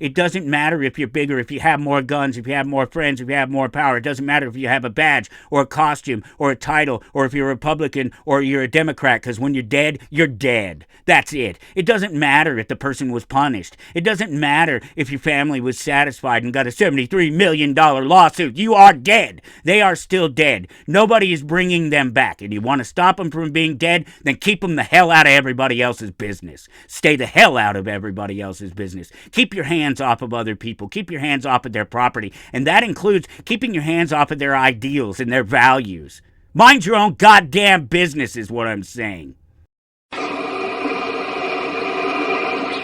It doesn't matter if you're bigger, if you have more guns, if you have more friends, if you have more power. It doesn't matter if you have a badge or a costume or a title or if you're a Republican or you're a Democrat, because when you're dead, you're dead. That's it. It doesn't matter if the person was punished. It doesn't matter if your family was satisfied and got a $73 million lawsuit. You are dead. They are still dead. Nobody is bringing them back. And you want to stop them from being dead, then keep them the hell out of everybody else's business. Stay the hell out of everybody else's business. Keep your hands off of other people. Keep your hands off of their property. And that includes keeping your hands off of their ideals and their values. Mind your own goddamn business is what I'm saying.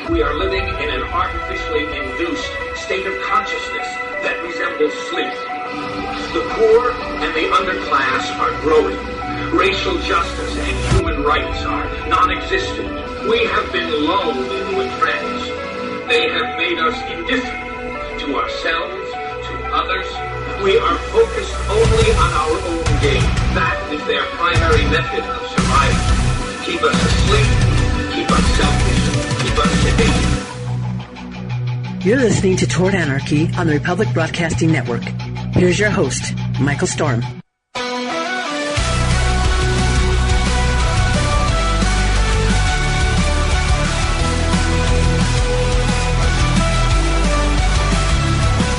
We are living in an artificially induced state of consciousness that resembles sleep. The poor and the underclass are growing. Racial justice and human rights are non-existent. We have been lulled into a trance. They have made us indifferent to ourselves, to others. We are focused only on our own gain. That is their primary method of survival. Keep us asleep, keep us selfish, keep us sedated. You're listening to Toward Anarchy on the Republic Broadcasting Network. Here's your host, Michael Storm.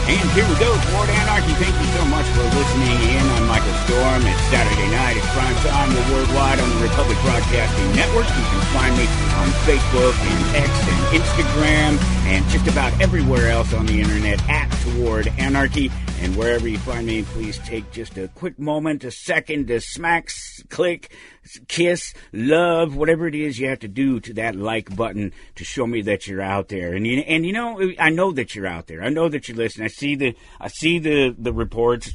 And here we go, Toward Anarchy. Thank you so much for listening in. I'm Michael Storm. It's Saturday night. It's prime time. We're worldwide on the Republic Broadcasting Network. You can find me on Facebook and X and Instagram and just about everywhere else on the internet at Toward Anarchy. And wherever you find me, please take just a quick moment, a second to smack, click, kiss, love, whatever it is you have to do to that like button to show me that you're out there. And you know, I know that you're out there. I know that you're listening. I see the reports,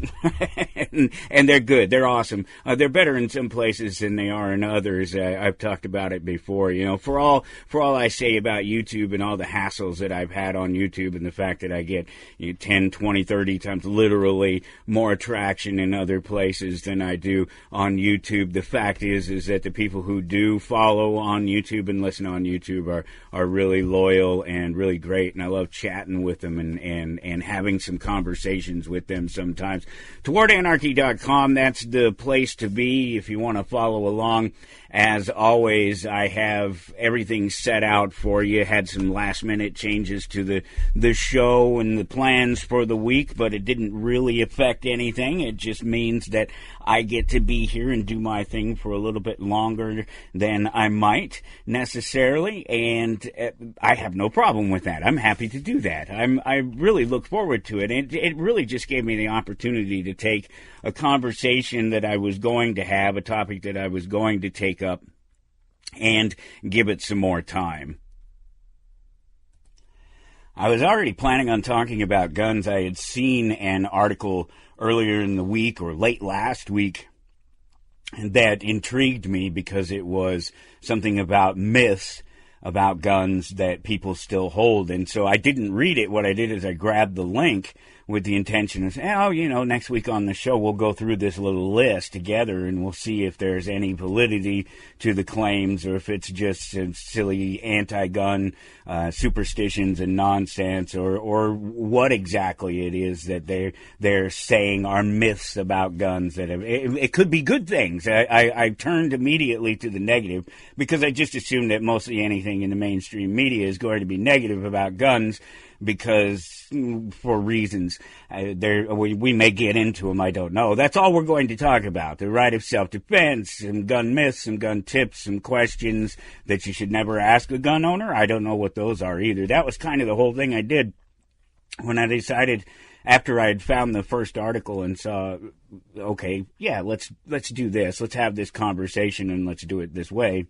and they're good. They're awesome. They're better in some places than they are in others. I've talked about it before. You know, for all I say about YouTube and all the hassles that I've had on YouTube and the fact that I get 10, 20, 30 times literally more attraction in other places than I do on YouTube. The fact is that the people who do follow on YouTube and listen on YouTube are really loyal and really great, and I love chatting with them and having some conversations with them sometimes. TowardAnarchy.com, that's the place to be if you want to follow along. As always, I have everything set out for you. Had some last-minute changes to the show and the plans for the week, but it didn't really affect anything. It just means that I get to be here and do my thing for a little bit longer than I might necessarily, and I have no problem with that. I'm happy to do that. I really look forward to it. It really just gave me the opportunity to take a conversation that I was going to have, a topic that I was going to take up, and give it some more time. I was already planning on talking about guns. I had seen an article earlier in the week or late last week that intrigued me because it was something about myths about guns that people still hold. And so I didn't read it. What I did is I grabbed the link with the intention of saying, next week on the show we'll go through this little list together and we'll see if there's any validity to the claims or if it's just some silly anti-gun superstitions and nonsense or what exactly it is that they're saying are myths about guns. That it could be good things. I turned immediately to the negative because I just assumed that mostly anything in the mainstream media is going to be negative about guns, because for reasons we may get into them, I don't know. That's all we're going to talk about: the right of self-defense, some gun myths, some gun tips, some questions that you should never ask a gun owner. I don't know what those are either. That was kind of the whole thing I did when I decided, after I had found the first article and saw, okay, yeah, let's do this. Let's have this conversation and let's do it this way.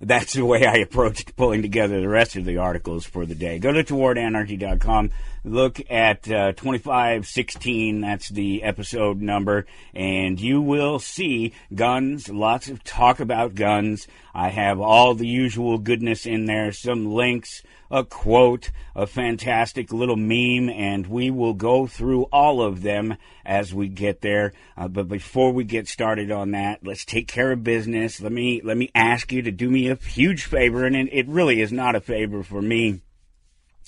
That's the way I approached pulling together the rest of the articles for the day. Go to TowardAnarchy.com, look at 2516, that's the episode number, and you will see guns, lots of talk about guns. I have all the usual goodness in there, some links, a quote, a fantastic little meme, and we will go through all of them as we get there. But before we get started on that, let's take care of business. Let me ask you to do me a huge favor, and it really is not a favor for me.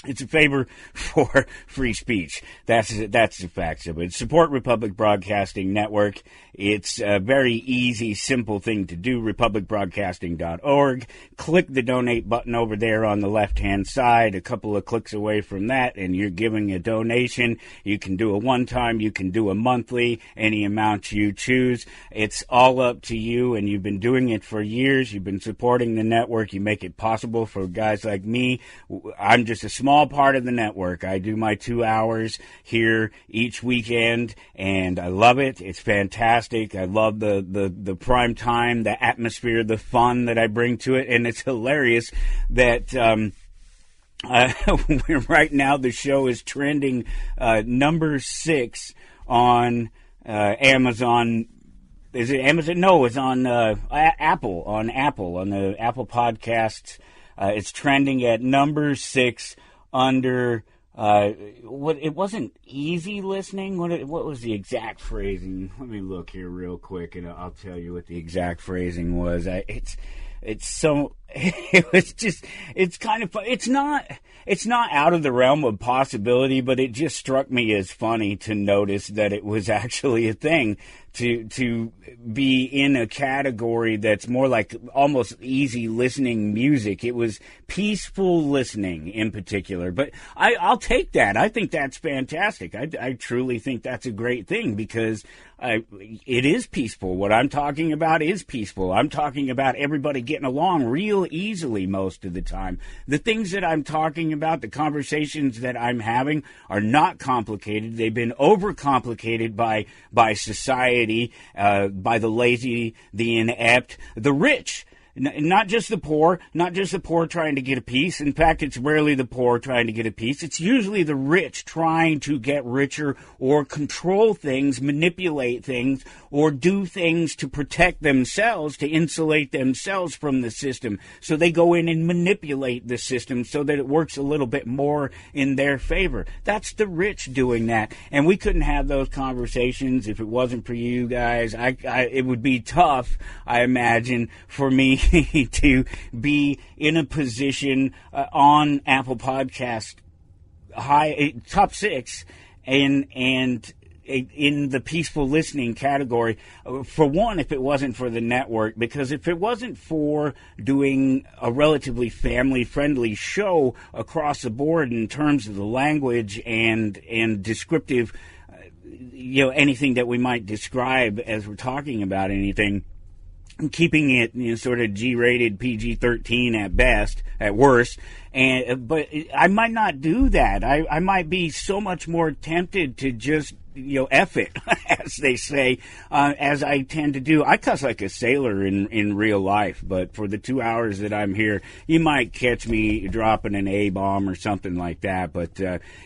It's a favor for free speech. That's the facts of it. Support Republic Broadcasting Network. It's a very easy, simple thing to do. republicbroadcasting.org. Click the donate button over there on the left-hand side. A couple of clicks away from that, and you're giving a donation. You can do a one-time. You can do a monthly, any amount you choose. It's all up to you, and you've been doing it for years. You've been supporting the network. You make it possible for guys like me. I'm just a small part of the network. I do my 2 hours here each weekend, and I love it. It's fantastic. I love the prime time, the atmosphere, the fun that I bring to it, and it's hilarious that right now the show is trending number 6 on Amazon. Is it Amazon? No, it's on Apple. On the Apple Podcasts. It's trending at number 6 under what? It wasn't easy listening. What was the exact phrasing? Let me look here real quick, and I'll tell you what the exact phrasing was. It's so. It was just. It's kind of fun. It's not out of the realm of possibility, but it just struck me as funny to notice that it was actually a thing to be in a category that's more like almost easy listening music. It was peaceful listening in particular, but I'll take that. I think that's fantastic. I truly think that's a great thing because it is peaceful. What I'm talking about is peaceful. I'm talking about everybody getting along real easily most of the time. The things that I'm talking about, the conversations that I'm having are not complicated. They've been overcomplicated by society, by the lazy, the inept, the rich. Not just the poor trying to get a piece. In fact, it's rarely the poor trying to get a piece. It's usually the rich trying to get richer or control things, manipulate things, or do things to protect themselves, to insulate themselves from the system. So they go in and manipulate the system so that it works a little bit more in their favor. That's the rich doing that. And we couldn't have those conversations if it wasn't for you guys. It would be tough, I imagine, for me to be in a position on Apple Podcast top 6 and in the peaceful listening category. For one, if it wasn't for the network, because if it wasn't for doing a relatively family-friendly show across the board in terms of the language and descriptive, anything that we might describe as we're talking about anything, keeping it sort of G-rated, PG-13 at best, at worst. But I might not do that. I might be so much more tempted to just F it, as they say, as I tend to do. I cuss like a sailor in real life, but for the 2 hours that I'm here, you might catch me dropping an A-bomb or something like that, but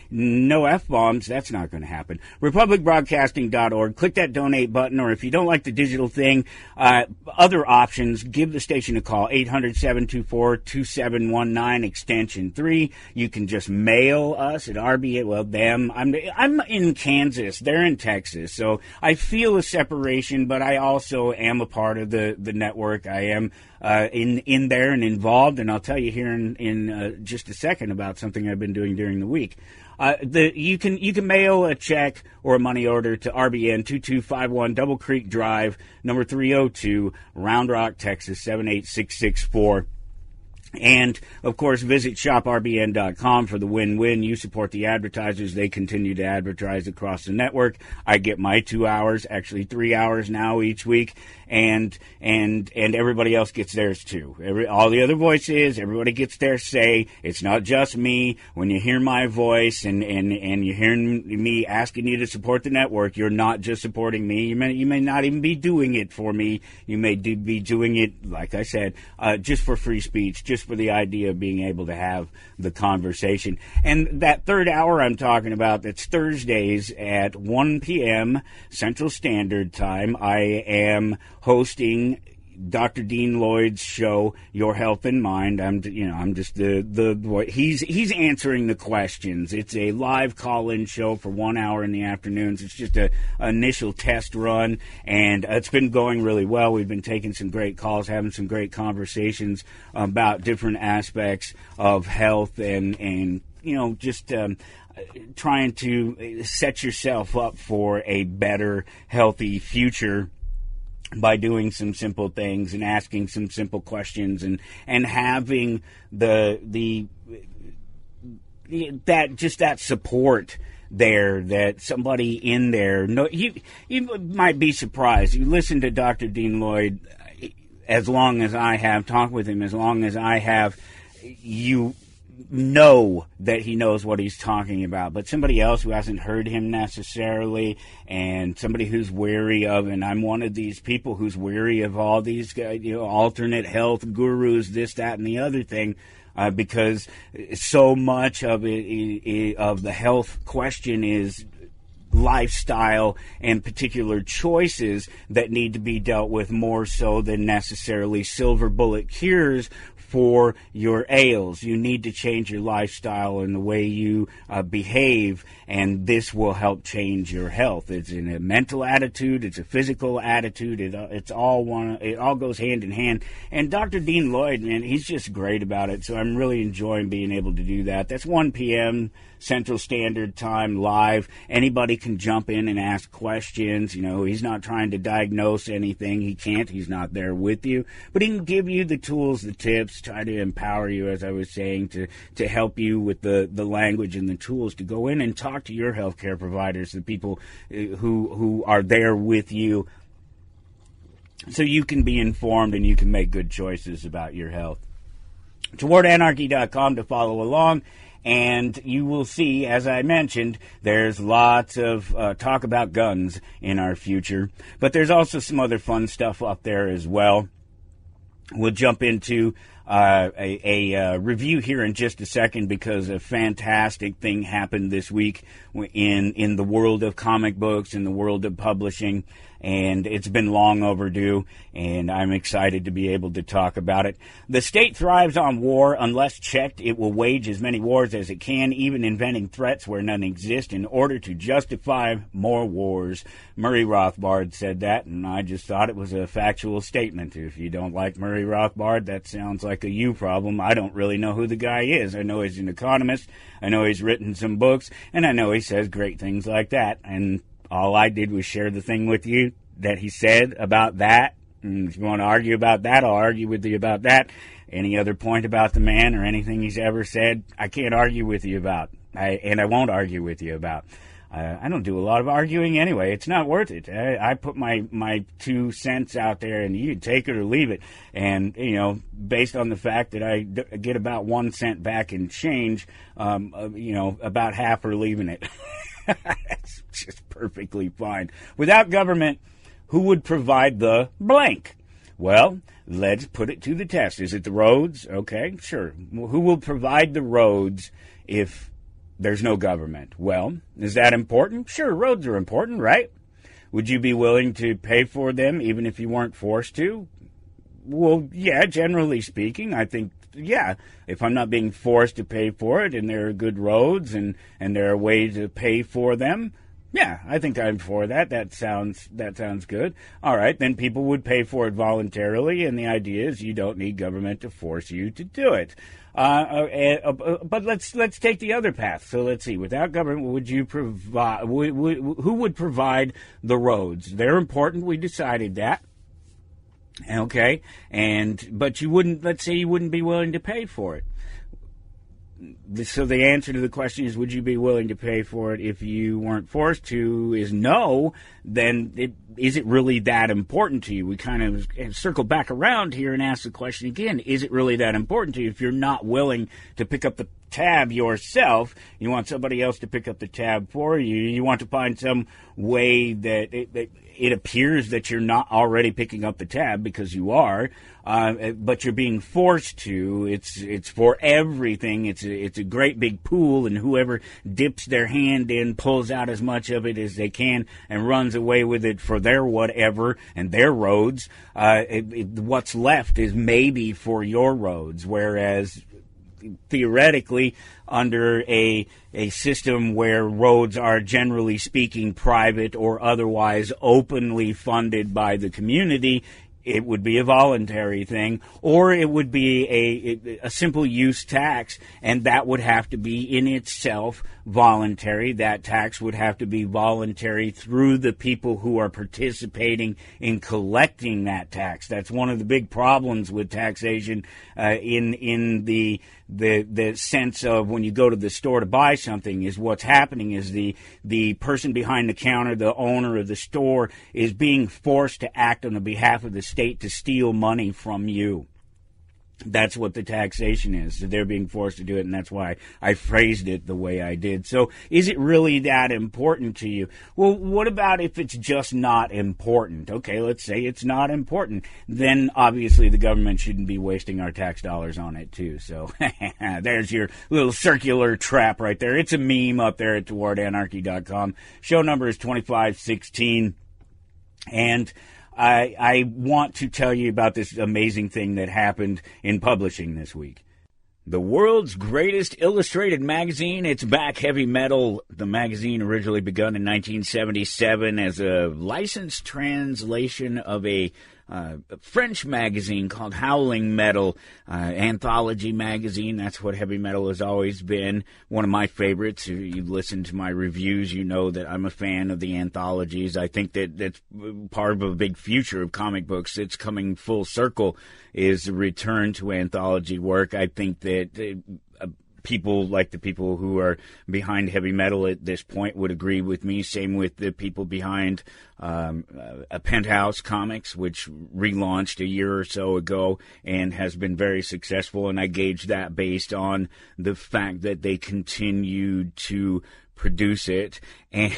no F-bombs, that's not going to happen. republicbroadcasting.org, click that donate button, or if you don't like the digital thing, other options, give the station a call, 800-724-2719, extension 3. You can just mail us at RBA, well, them. I'm in Kansas. They're in Texas, so I feel a separation, but I also am a part of the network. I am in there and involved, and I'll tell you here in just a second about something I've been doing during the week. You can mail a check or a money order to RBN 2251 Double Creek Drive, number 302, Round Rock, Texas 78664. And, of course, visit shoprbn.com for the win-win. You support the advertisers. They continue to advertise across the network. I get my 2 hours, actually 3 hours now each week, and everybody else gets theirs too. All the other voices, everybody gets their say. It's not just me. When you hear my voice and you're hearing me asking you to support the network, you're not just supporting me. You may not even be doing it for me. You may be doing it, like I said, just for free speech, just for the idea of being able to have the conversation. And that third hour I'm talking about, that's Thursdays at 1 p.m. Central Standard Time. I am hosting Dr. Dean Lloyd's show, Your Health and Mind. I'm just the he's answering the questions. It's a live call-in show for 1 hour in the afternoons. It's just an initial test run, and it's been going really well. We've been taking some great calls, having some great conversations about different aspects of health and just trying to set yourself up for a better, healthy future by doing some simple things and asking some simple questions and having that support there, that somebody in there. No, you might be surprised. You listen to Dr. Dean Lloyd as long as I have, talked with him as long as I have, you know that he knows what he's talking about. But somebody else who hasn't heard him necessarily, and somebody who's weary of, and I'm one of these people who's weary of all these alternate health gurus, this, that, and the other thing, because so much of of the health question is lifestyle and particular choices that need to be dealt with more so than necessarily silver bullet cures for your ails. You need to change your lifestyle and the way you behave, and this will help change your health. It's a mental attitude, it's a physical attitude, it's all one. It all goes hand in hand. And Dr. Dean Lloyd, man, he's just great about it. So I'm really enjoying being able to do that. That's 1 p.m. Central Standard Time live. Anybody can jump in and ask questions. He's not trying to diagnose anything. He can't. He's not there with you. But he can give you the tools, the tips, try to empower you, as I was saying, to help you with the language and the tools to go in and talk to your healthcare providers, the people who are there with you, so you can be informed and you can make good choices about your health. TowardAnarchy.com to follow along. And you will see, as I mentioned, there's lots of talk about guns in our future. But there's also some other fun stuff up there as well. We'll jump into a review here in just a second, because a fantastic thing happened this week in the world of comic books, in the world of publishing. And it's been long overdue, and I'm excited to be able to talk about it. The state thrives on war. Unless checked, it will wage as many wars as it can, even inventing threats where none exist in order to justify more wars. Murray Rothbard said that, and I just thought it was a factual statement. If you don't like Murray Rothbard, that sounds like a you problem. I don't really know who the guy is. I know he's an economist. I know he's written some books, and I know he says great things like that. And all I did was share the thing with you that he said about that. And if you want to argue about that, I'll argue with you about that. Any other point about the man or anything he's ever said, I can't argue with you about. And I won't argue with you about. I don't do a lot of arguing anyway. It's not worth it. I put my 2 cents out there, and you take it or leave it. And, based on the fact that I get about 1 cent back in change, about half are leaving it. That's just perfectly fine. Without government, who would provide the blank? Well, let's put it to the test. Is it the roads? Okay, sure. Well, who will provide the roads if there's no government? Well, is that important? Sure, roads are important, right? Would you be willing to pay for them even if you weren't forced to? Well, yeah, generally speaking, I think, yeah, if I'm not being forced to pay for it and there are good roads and there are ways to pay for them, yeah, I think I'm for that. That sounds good. All right, then people would pay for it voluntarily, and the idea is you don't need government to force you to do it. But let's take the other path. So let's see. Without government, would you provide? Who would provide the roads? They're important. We decided that. Okay, but you wouldn't. Let's say you wouldn't be willing to pay for it. So the answer to the question is, would you be willing to pay for it if you weren't forced to, is no. Then is it really that important to you? We kind of circle back around here and ask the question again, is it really that important to you? If you're not willing to pick up the tab yourself, you want somebody else to pick up the tab for you, you want to find some way that it appears that you're not already picking up the tab, because you are, but you're being forced to. It's for everything. It's a great big pool, and whoever dips their hand in pulls out as much of it as they can and runs away with it for their whatever and their roads. What's left is maybe for your roads, whereas theoretically, under a system where roads are generally speaking private or otherwise openly funded by the community, it would be a voluntary thing, or it would be a simple use tax, and that would have to be in itself voluntary. That tax would have to be voluntary through the people who are participating in collecting that tax. That's one of the big problems with taxation in the sense of when you go to the store to buy something, is what's happening is the person behind the counter, the owner of the store, is being forced to act on the behalf of the state to steal money from you. That's what the taxation is. They're being forced to do it, and that's why I phrased it the way I did. So is it really that important to you? Well, what about if it's just not important? Okay, let's say it's not important. Then obviously the government shouldn't be wasting our tax dollars on it too. So there's your little circular trap right there. It's a meme up there at towardanarchy.com. Show number is 2516. And I want to tell you about this amazing thing that happened in publishing this week. The world's greatest illustrated magazine, it's back, Heavy Metal. The magazine originally begun in 1977 as a licensed translation of a French magazine called Howling Metal, anthology magazine. That's what Heavy Metal has always been. One of my favorites. If you've listened to my reviews, you know that I'm a fan of the anthologies. I think that that's part of a big future of comic books. It's coming full circle, is a return to anthology work. I think that people like the people who are behind Heavy Metal at this point would agree with me. Same with the people behind a Penthouse Comics, which relaunched a year or so ago and has been very successful. And I gauge that based on the fact that they continued to produce it, and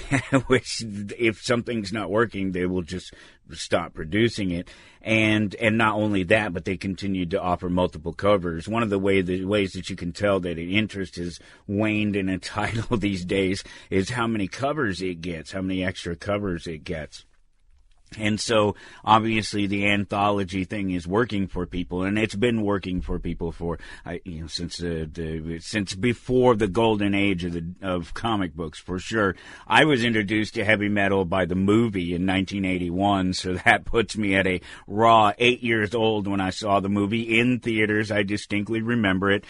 which if something's not working, they will just stop producing it. And not only that, but they continued to offer multiple covers. One of the ways that you can tell that interest has waned in a title these days is how many covers it gets, how many extra covers it gets. And so, obviously, the anthology thing is working for people, and it's been working for people for, since before the golden age of comic books, for sure. I was introduced to Heavy Metal by the movie in 1981, so that puts me at a raw 8 years old when I saw the movie in theaters. I distinctly remember it.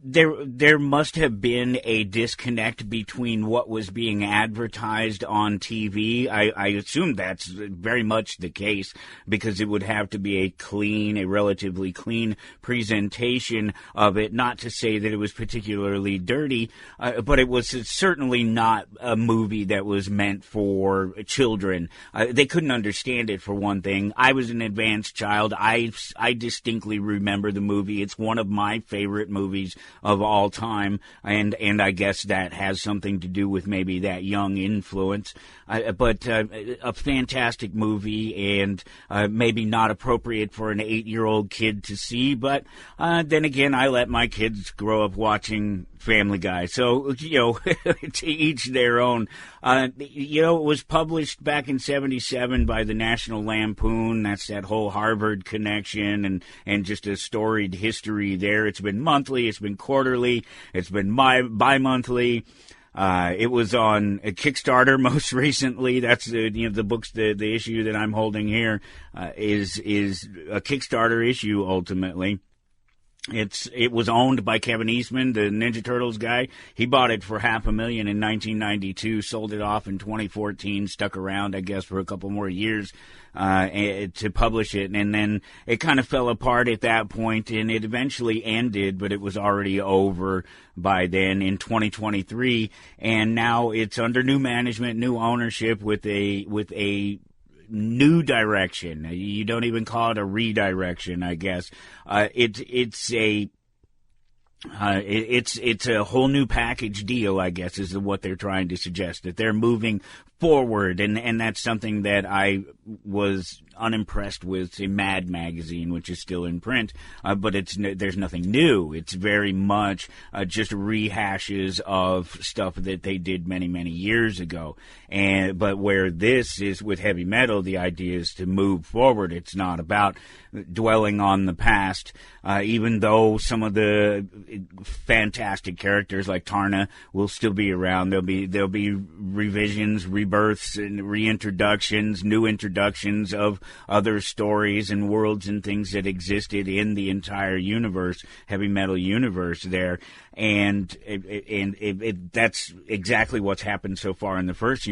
There must have been a disconnect between what was being advertised on TV. I assume that's very much the case, because it would have to be a relatively clean presentation of it. Not to say that it was particularly dirty, but it was certainly not a movie that was meant for children. They couldn't understand it, for one thing. I was an advanced child. I distinctly remember the movie. It's one of my favorite movies of all time, and I guess that has something to do with maybe that young influence. But a fantastic movie, and maybe not appropriate for an 8-year-old kid to see. But then again, I let my kids grow up watching Family Guy, so to each their own. It was published back in '77 by the National Lampoon. That's that whole Harvard connection, and just a storied history there. It's been monthly, it's been quarterly, it's been bi-monthly. It was on a Kickstarter most recently. That's the books, the issue that I'm holding here is a Kickstarter issue ultimately. It was owned by Kevin Eastman, the Ninja Turtles guy. He bought it for $500,000 in 1992, sold it off in 2014, stuck around, I guess, for a couple more years to publish it. And then it kind of fell apart at that point, and it eventually ended, but it was already over by then in 2023. And now it's under new management, new ownership with a new direction. You don't even call it a redirection, I guess. It's a whole new package deal, I guess, is what they're trying to suggest, that they're moving forward, and that's something that I was unimpressed with in Mad Magazine, which is still in print, but there's nothing new. It's very much just rehashes of stuff that they did many, many years ago. But where this is with Heavy Metal, the idea is to move forward. It's not about dwelling on the past, even though some of the fantastic characters like Tarna will still be around. There'll be revisions, reboots rebirths and reintroductions, new introductions of other stories and worlds and things that existed in the entire universe, heavy metal universe there. And that's exactly what's happened so far in the first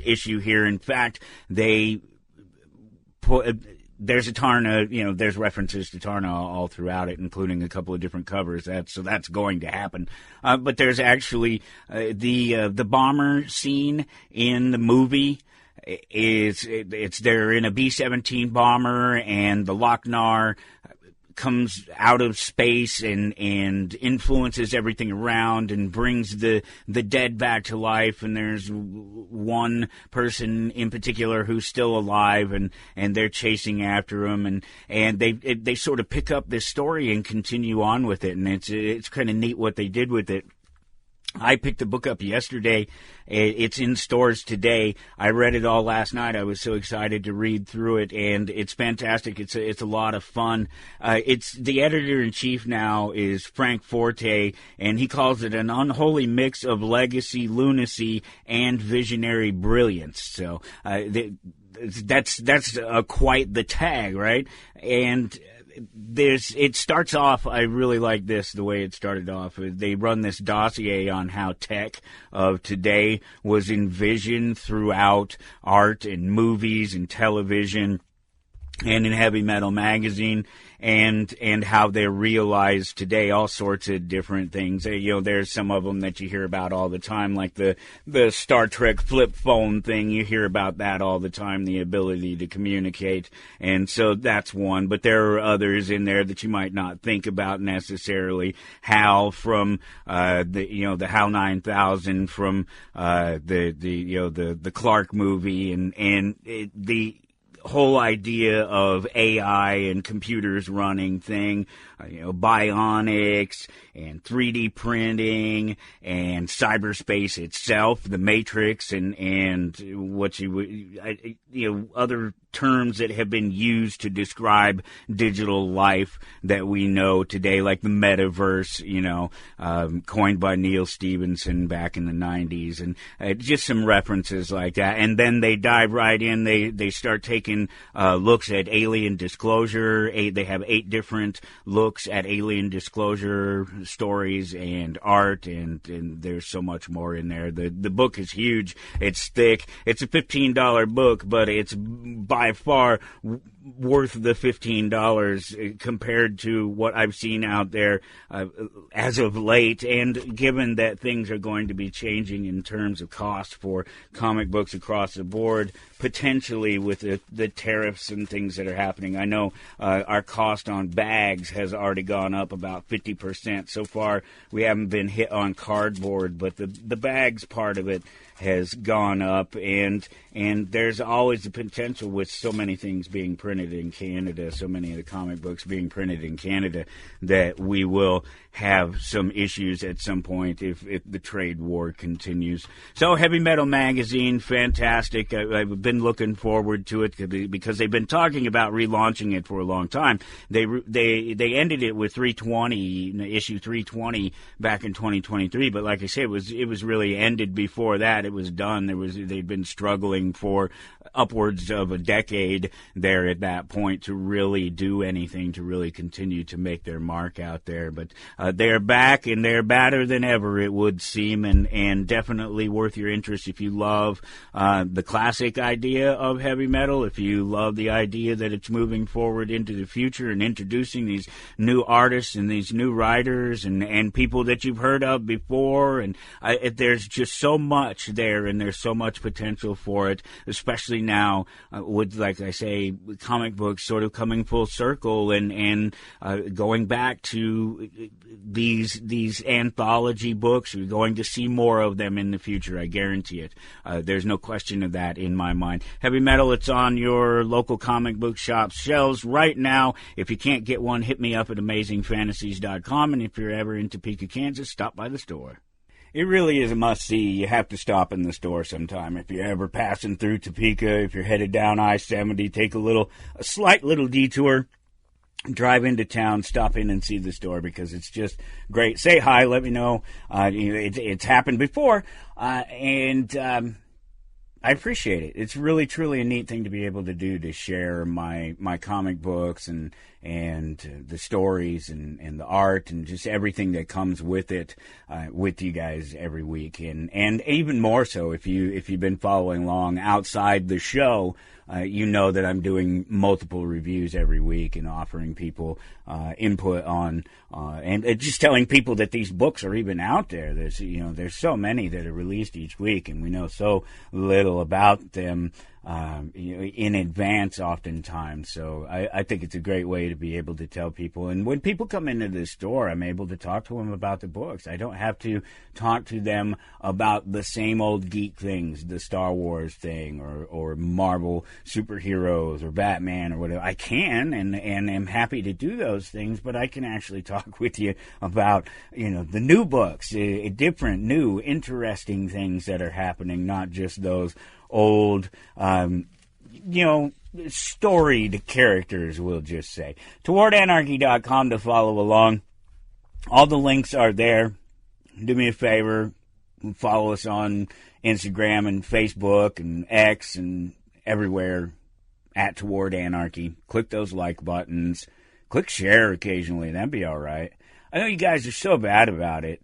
issue here. In fact, they put... There's Eterna, there's references to Eterna all throughout it, including a couple of different covers. So that's going to happen. But there's actually the bomber scene in the movie. They're in a B-17 bomber, and the Lochnar comes out of space and influences everything around and brings the dead back to life. And there's one person in particular who's still alive, and they're chasing after him, and they sort of pick up this story and continue on with it. And it's kind of neat what they did with it. I picked the book up yesterday. It's in stores today. I read it all last night. I was so excited to read through it, and it's fantastic. It's a lot of fun. It's the editor-in-chief now is Frank Forte, and he calls it an unholy mix of legacy, lunacy, and visionary brilliance. So that's quite the tag, right? And it starts off, I really like the way it started off. They run this dossier on how tech of today was envisioned throughout art and movies and television and in Heavy Metal Magazine, and how they're realized today, all sorts of different things. There's some of them that you hear about all the time, like the Star Trek flip phone thing. You hear about that all the time, the ability to communicate, and so that's one. But there are others in there that you might not think about necessarily. HAL from the HAL 9000 from the Clark movie, and the whole idea of AI and computers running thing, bionics and 3D printing and cyberspace itself, the Matrix, and what other terms that have been used to describe digital life that we know today, like the metaverse, coined by Neil Stephenson back in the 90s, and just some references like that. And then they dive right in. They start taking looks at alien disclosure. They have 8 different looks at alien disclosure stories and art, and there's so much more in there. The book is huge. It's thick. It's a $15 book, but it's by far worth the $15 compared to what I've seen out there as of late. And given that things are going to be changing in terms of cost for comic books across the board, potentially with the tariffs and things that are happening, I know our cost on bags has already gone up about 50%. So far, we haven't been hit on cardboard, but the bags part of it has gone up, and there's always the potential with so many things being printed in Canada, so many of the comic books being printed in Canada, that we will have some issues at some point if the trade war continues. So Heavy Metal Magazine, fantastic. I've been looking forward to it because they've been talking about relaunching it for a long time. They ended it with 320, issue 320 back in 2023, but like I said, it was really ended before that. It was done. They'd been struggling for upwards of a decade there at that point to really do anything, to really continue to make their mark out there. But they're back, and they're badder than ever, it would seem, and definitely worth your interest if you love the classic idea of heavy metal, if you love the idea that it's moving forward into the future and introducing these new artists and these new writers and people that you've heard of before. And there's just so much there, and there's so much potential for it, especially now with, like I say, comic books sort of coming full circle and going back to these anthology books. You're going to see more of them in the future, I guarantee it. There's no question of that in my mind. Heavy Metal, it's on your local comic book shop shelves right now. If you can't get one, hit me up at AmazingFantasies.com, and if you're ever in Topeka, Kansas, stop by the store. It really is a must-see. You have to stop in the store sometime. If you're ever passing through Topeka, if you're headed down I-70, take a slight little detour, drive into town, stop in and see the store because it's just great. Say hi, let me know. It's happened before. And I appreciate it. It's really, truly a neat thing to be able to do, to share my comic books and the stories and the art and just everything that comes with it with you guys every week. And even more so if you've been following along outside the show, you know that I'm doing multiple reviews every week and offering people input on and just telling people that these books are even out there. There's so many that are released each week, and we know so little about them in advance oftentimes. So I think it's a great way to be able to tell people. And when people come into the store, I'm able to talk to them about the books. I don't have to talk to them about the same old geek things, the Star Wars thing or Marvel superheroes or Batman or whatever. I can and am happy to do those things, but I can actually talk with you about, the new books, different, new, interesting things that are happening, not just those old, storied characters, we'll just say. TowardAnarchy.com to follow along. All the links are there. Do me a favor, follow us on Instagram and Facebook and X and everywhere at Toward Anarchy. Click those like buttons. Click share occasionally. That'd be all right. I know you guys are so bad about it.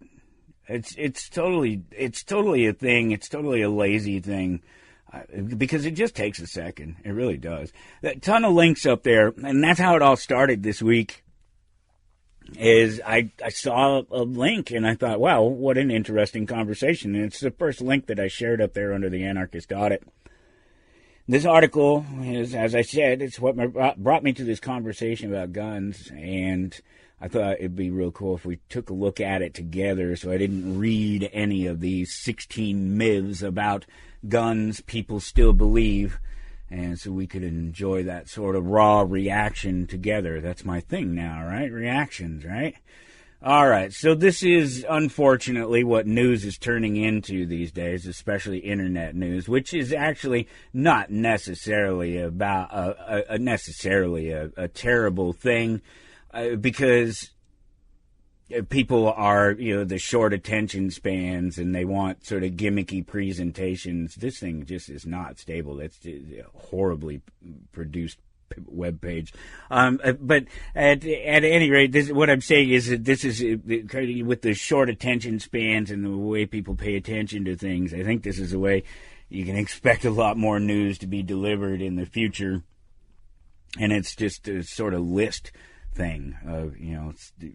It's totally a thing. It's totally a lazy thing. Because it just takes a second. It really does. A ton of links up there, and that's how it all started this week. Is I saw a link, and I thought, wow, what an interesting conversation. And it's the first link that I shared up there under the Anarchist Audit. This article is, as I said, it's what brought me to this conversation about guns, and I thought it'd be real cool if we took a look at it together so I didn't read any of these 16 myths about guns people still believe, and so we could enjoy that sort of raw reaction together. That's my thing now, right? Reactions, right? All right, so this is unfortunately what news is turning into these days, especially internet news, which is actually not necessarily about a terrible thing, because people are, the short attention spans and they want sort of gimmicky presentations. This thing just is not stable. That's a horribly produced web page. But at any rate, what I'm saying is that this is with the short attention spans and the way people pay attention to things. I think this is the way you can expect a lot more news to be delivered in the future. And it's just a sort of list thing of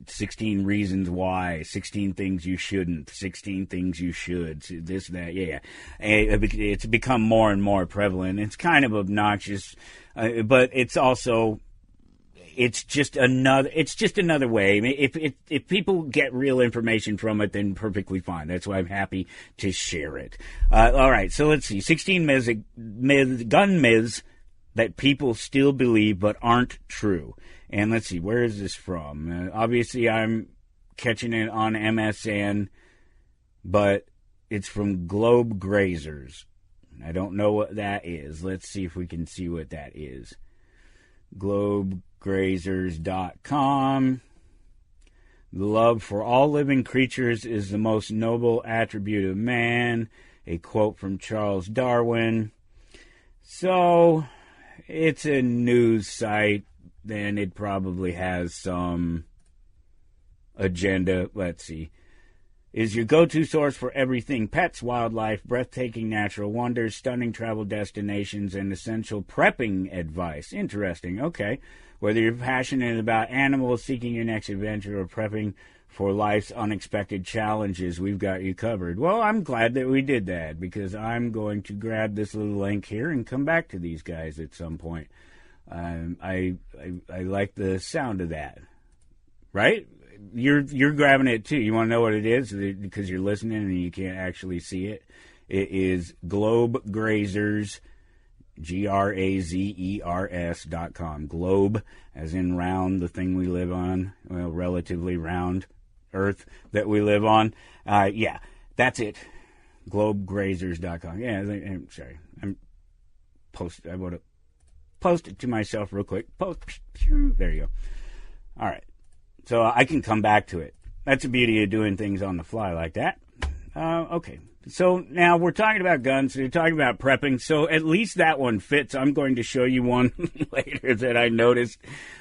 16 reasons why, 16 things you shouldn't, 16 things you should, this, that, yeah. It's become more and more prevalent. It's kind of obnoxious, but it's also it's just another way. If people get real information from it, then perfectly fine. That's why I'm happy to share it. All right, so let's see. 16 gun myths that people still believe but aren't true. And let's see, where is this from? Obviously, I'm catching it on MSN, but it's from Globe Grazers. I don't know what that is. Let's see if we can see what that is. GlobeGrazers.com. The love for all living creatures is the most noble attribute of man. A quote from Charles Darwin. So, it's a news site. Then it probably has some agenda. Let's see. Is your go-to source for everything pets, wildlife, breathtaking natural wonders, stunning travel destinations, and essential prepping advice. Interesting. Okay. Whether you're passionate about animals, seeking your next adventure, or prepping for life's unexpected challenges, we've got you covered. Well, I'm glad that we did that, because I'm going to grab this little link here and come back to these guys at some point. I like the sound of that, right? You're grabbing it too. You want to know what it is because you're listening and you can't actually see it. It is Globe Grazers, GRAZERS.com. Globe, as in round, the thing we live on, well, relatively round Earth that we live on. Yeah, that's it. GlobeGrazers.com. Yeah, I'm sorry. I want to post it to myself real quick. There you go. All right. So I can come back to it. That's the beauty of doing things on the fly like that. Okay. So now we're talking about guns, we're talking about prepping, so at least that one fits. I'm going to show you one later that I noticed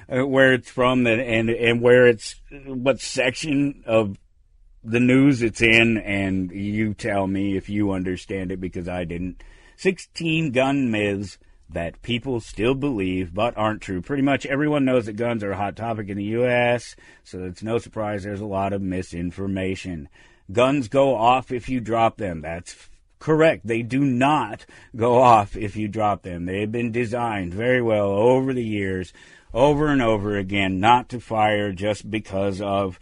where it's from and where it's, what section of the news it's in, and you tell me if you understand it, because I didn't. 16 gun myths that people still believe but aren't true. Pretty much everyone knows that guns are a hot topic in the U.S., so it's no surprise there's a lot of misinformation. Guns go off if you drop them. That's correct. They do not go off if you drop them. They've been designed very well over the years, over and over again, not to fire just because of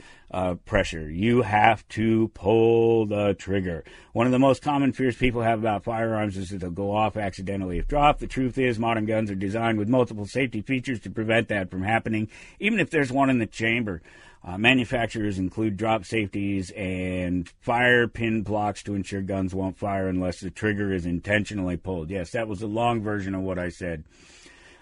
pressure. You have to pull the trigger. One of the most common fears people have about firearms is that they'll go off accidentally if dropped. The truth is, modern guns are designed with multiple safety features to prevent that from happening, even if there's one in the chamber. Manufacturers include drop safeties and fire pin blocks to ensure guns won't fire unless the trigger is intentionally pulled. Yes, that was a long version of what I said.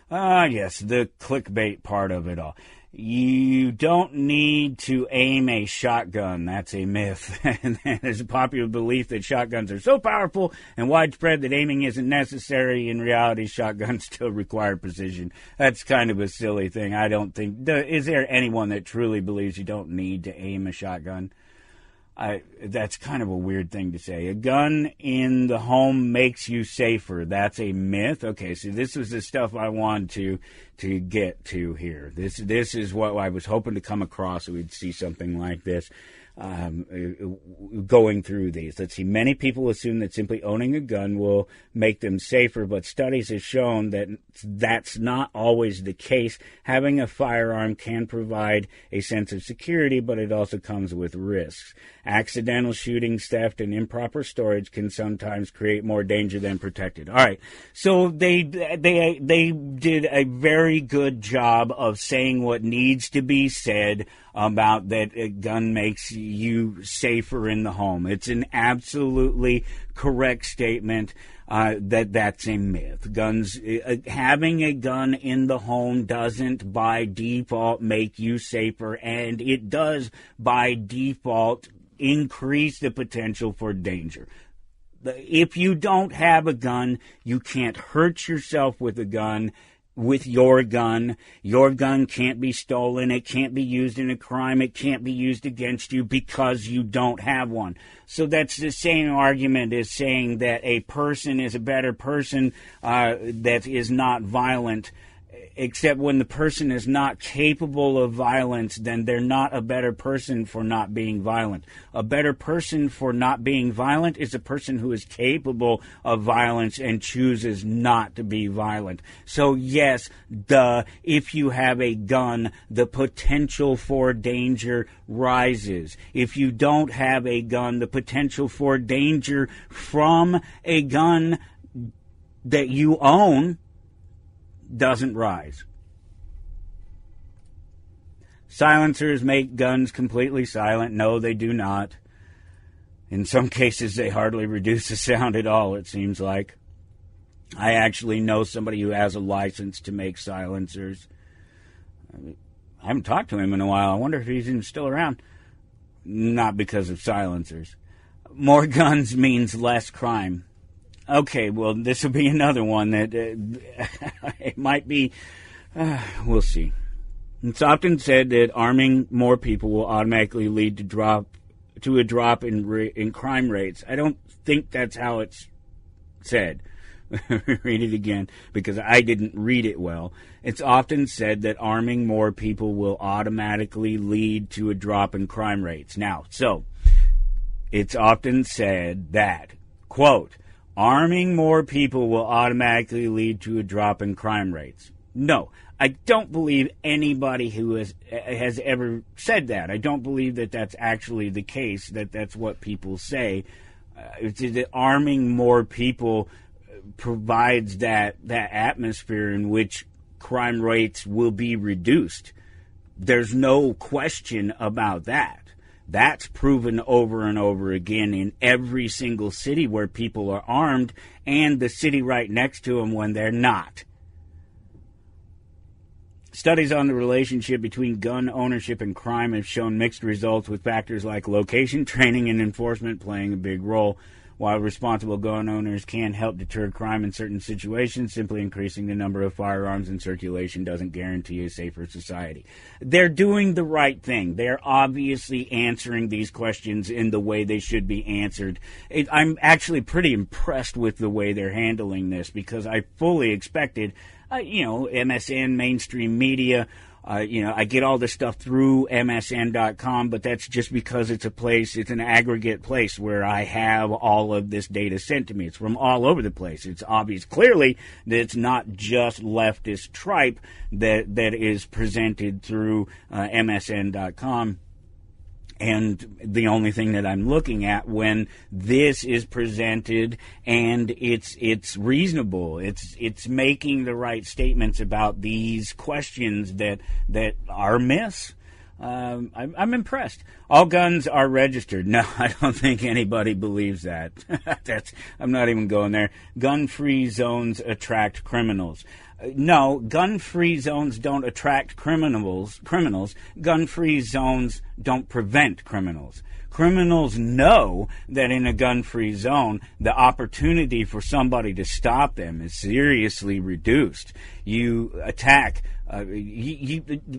Yes, the clickbait part of it all. You don't need to aim a shotgun. That's a myth. And there's a popular belief that shotguns are so powerful and widespread that aiming isn't necessary. In reality, shotguns still require precision. That's kind of a silly thing. I don't think... Is there anyone that truly believes you don't need to aim a shotgun? That's kind of a weird thing to say. A gun in the home makes you safer. That's a myth. Okay, so this was the stuff I wanted to get to here. This is what I was hoping to come across. So we'd see something like this going through these. Let's see. Many people assume that simply owning a gun will make them safer, but studies have shown that that's not always the case. Having a firearm can provide a sense of security, but it also comes with risks. Accidental shooting, theft, and improper storage can sometimes create more danger than protected. All right, so they did a very good job of saying what needs to be said about that a gun makes you safer in the home. It's an absolutely correct statement. That's a myth. Guns, having a gun in the home doesn't by default make you safer, and it does by default increase the potential for danger. If you don't have a gun, you can't hurt yourself with a gun. With your gun can't be stolen, it can't be used in a crime, it can't be used against you because you don't have one. So that's the same argument as saying that a person is a better person that is not violent, except when the person is not capable of violence, then they're not a better person for not being violent. A better person for not being violent is a person who is capable of violence and chooses not to be violent. So yes, if you have a gun, the potential for danger rises. If you don't have a gun, the potential for danger from a gun that you own doesn't rise. Silencers make guns completely silent. No, they do not. In some cases, they hardly reduce the sound at all, it seems like. I actually know somebody who has a license to make silencers. I haven't talked to him in a while. I wonder if he's even still around. Not because of silencers. More guns means less crime. Okay, well, this will be another one that it might be, we'll see. It's often said that arming more people will automatically lead to a drop in crime rates. I don't think that's how it's said. Read it again, because I didn't read it well. It's often said that arming more people will automatically lead to a drop in crime rates. Now, so, it's often said that, quote, arming more people will automatically lead to a drop in crime rates. No, I don't believe anybody who has ever said that. I don't believe that that's actually the case, that that's what people say. It's that arming more people provides that atmosphere in which crime rates will be reduced. There's no question about that. That's proven over and over again in every single city where people are armed and the city right next to them when they're not. Studies on the relationship between gun ownership and crime have shown mixed results, with factors like location, training, and enforcement playing a big role. While responsible gun owners can help deter crime in certain situations, simply increasing the number of firearms in circulation doesn't guarantee a safer society. They're doing the right thing. They're obviously answering these questions in the way they should be answered. I'm actually pretty impressed with the way they're handling this, because I fully expected, MSN, mainstream media, I get all this stuff through MSN.com, but that's just because it's an aggregate place where I have all of this data sent to me. It's from all over the place. It's obvious clearly that it's not just leftist tripe that is presented through MSN.com. And the only thing that I'm looking at when this is presented and it's reasonable, it's making the right statements about these questions that are amiss. I'm impressed. All guns are registered. No, I don't think anybody believes that. I'm not even going there. Gun-free zones attract criminals. No, gun-free zones don't attract criminals. Gun-free zones don't prevent criminals. Criminals know that in a gun-free zone, the opportunity for somebody to stop them is seriously reduced. You attack.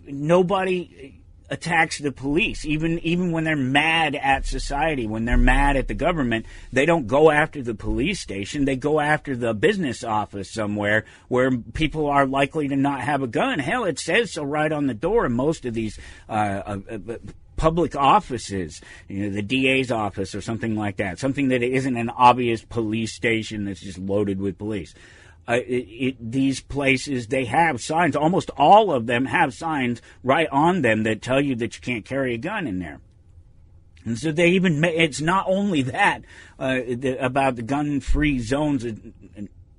Nobody attacks the police, even when they're mad at society, when they're mad at the government. They don't go after the police station. They go after the business office somewhere where people are likely to not have a gun. Hell, it says so right on the door in most of these public offices, the DA's office or something like that, something that isn't an obvious police station that's just loaded with police. These places, they have signs. Almost all of them have signs right on them that tell you that you can't carry a gun in there. And so they even, it's not only that about the gun-free zones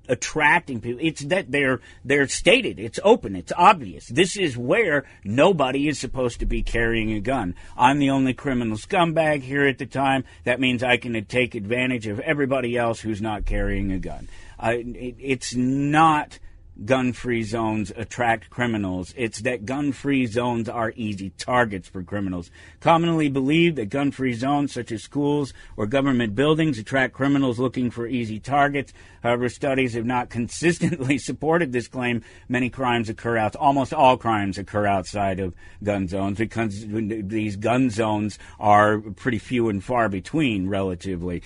attracting people, it's that they're stated, it's open, it's obvious. This is where nobody is supposed to be carrying a gun. I'm the only criminal scumbag here at the time. That means I can take advantage of everybody else who's not carrying a gun. It's not gun-free zones attract criminals. It's that gun-free zones are easy targets for criminals. Commonly believed that gun-free zones, such as schools or government buildings, attract criminals looking for easy targets. However, studies have not consistently supported this claim. Many crimes almost all crimes occur outside of gun zones, because these gun zones are pretty few and far between, relatively.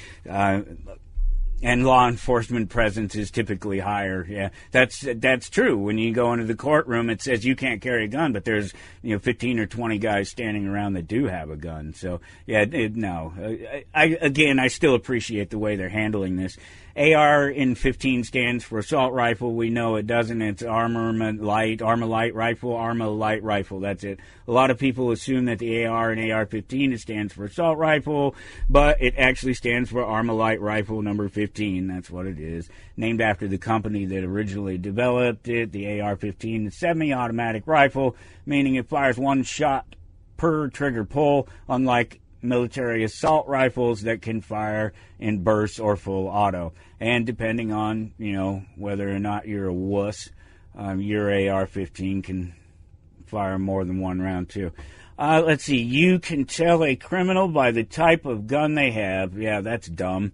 And law enforcement presence is typically higher. Yeah, that's true. When you go into the courtroom, it says you can't carry a gun, but there's 15 or 20 guys standing around that do have a gun. So yeah, I still appreciate the way they're handling this. AR in 15 stands for assault rifle. We know it doesn't. It's armor light rifle. That's it. A lot of people assume that the AR and AR-15 it stands for assault rifle, but it actually stands for armor light rifle number 15. That's what it is. Named after the company that originally developed it. The AR-15 is semi-automatic rifle, meaning it fires one shot per trigger pull, unlike military assault rifles that can fire in bursts or full auto. And depending on, whether or not you're a wuss, your AR-15 can fire more than one round too. Let's see. You can tell a criminal by the type of gun they have. Yeah, that's dumb.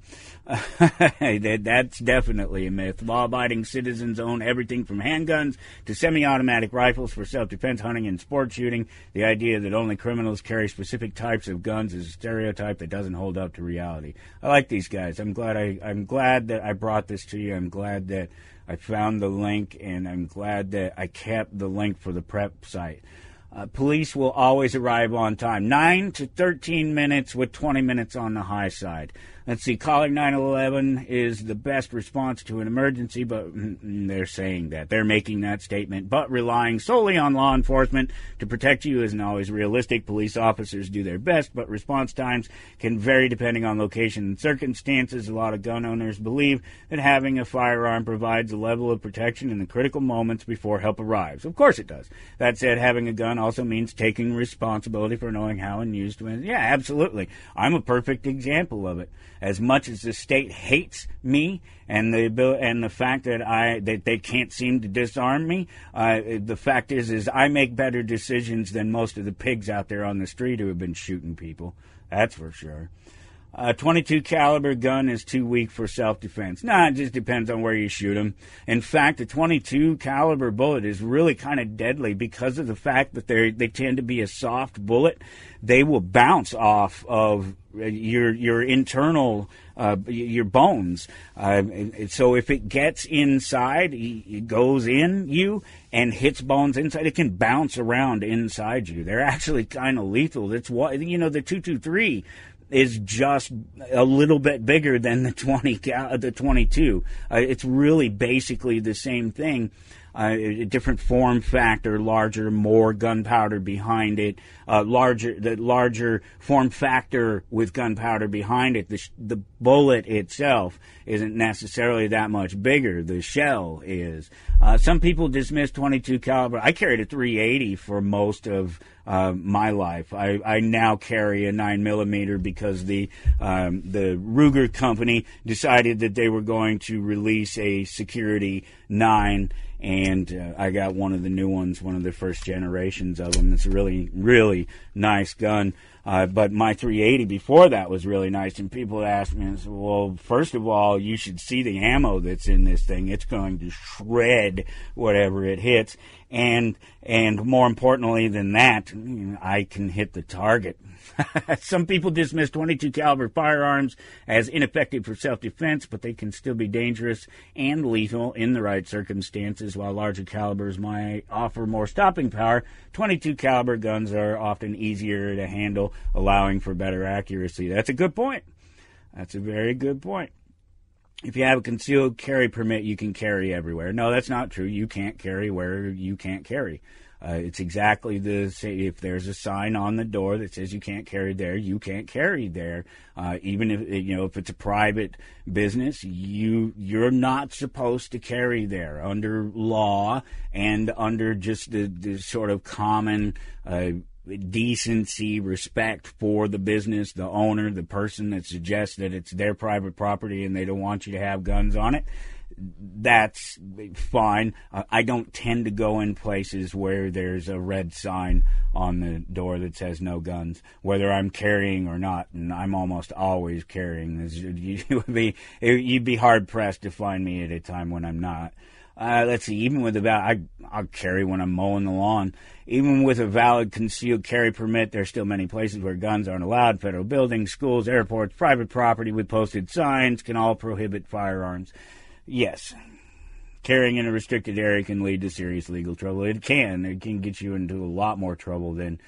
That's definitely a myth. Law-abiding citizens own everything from handguns to semi-automatic rifles for self-defense, hunting, and sport shooting. The idea that only criminals carry specific types of guns is a stereotype that doesn't hold up to reality. I like these guys. I'm glad that I brought this to you. I'm glad that I found the link, and I'm glad that I kept the link for the prep site. Police will always arrive on time. 9 to 13 minutes with 20 minutes on the high side. Let's see, calling 911 is the best response to an emergency, but they're saying that. They're making that statement. But relying solely on law enforcement to protect you isn't always realistic. Police officers do their best, but response times can vary depending on location and circumstances. A lot of gun owners believe that having a firearm provides a level of protection in the critical moments before help arrives. Of course it does. That said, having a gun also means taking responsibility for knowing how and used to. Yeah, absolutely. I'm a perfect example of it. As much as the state hates me and the fact that they can't seem to disarm me, the fact is I make better decisions than most of the pigs out there on the street who have been shooting people. That's for sure. A 22 caliber gun is too weak for self-defense. Nah, it just depends on where you shoot them. In fact, a 22 caliber bullet is really kind of deadly because of the fact that they tend to be a soft bullet. They will bounce off of your internal your bones. So if it gets inside, it goes in you and hits bones inside. It can bounce around inside you. They're actually kind of lethal. That's why, the 223 is just a little bit bigger than the 22. It's really basically the same thing. A different form factor, larger, more gunpowder behind it. The larger form factor with gunpowder behind it. The bullet itself isn't necessarily that much bigger. The shell is. Some people dismiss 22 caliber. I carried a 380 for most of my life. I now carry a 9mm because the Ruger company decided that they were going to release a security 9. And I got one of the new ones, one of the first generations of them. It's a really, really nice gun. But my 380 before that was really nice. And people ask me, well, first of all, you should see the ammo that's in this thing. It's going to shred whatever it hits. And more importantly than that, I can hit the target. Some people dismiss 22 caliber firearms as ineffective for self-defense, but they can still be dangerous and lethal in the right circumstances. While larger calibers might offer more stopping power, 22 caliber guns are often easier to handle, allowing for better accuracy. That's a good point. That's a very good point. If you have a concealed carry permit, you can carry everywhere. No, that's not true. You can't carry where you can't carry. It's exactly the same. If there's a sign on the door that says you can't carry there, you can't carry there. Even if it's a private business, you're not supposed to carry there under law and under just the sort of common decency, respect for the business, the owner, the person that suggests that it's their private property and they don't want you to have guns on it. That's fine. I don't tend to go in places where there's a red sign on the door that says no guns, whether I'm carrying or not, and I'm almost always carrying. You'd be hard-pressed to find me at a time when I'm not. Let's see, even with I'll carry when I'm mowing the lawn. Even with a valid concealed carry permit, there's still many places where guns aren't allowed. Federal buildings, schools, airports, private property with posted signs can all prohibit firearms. Yes, carrying in a restricted area can lead to serious legal trouble. It can get you into a lot more trouble than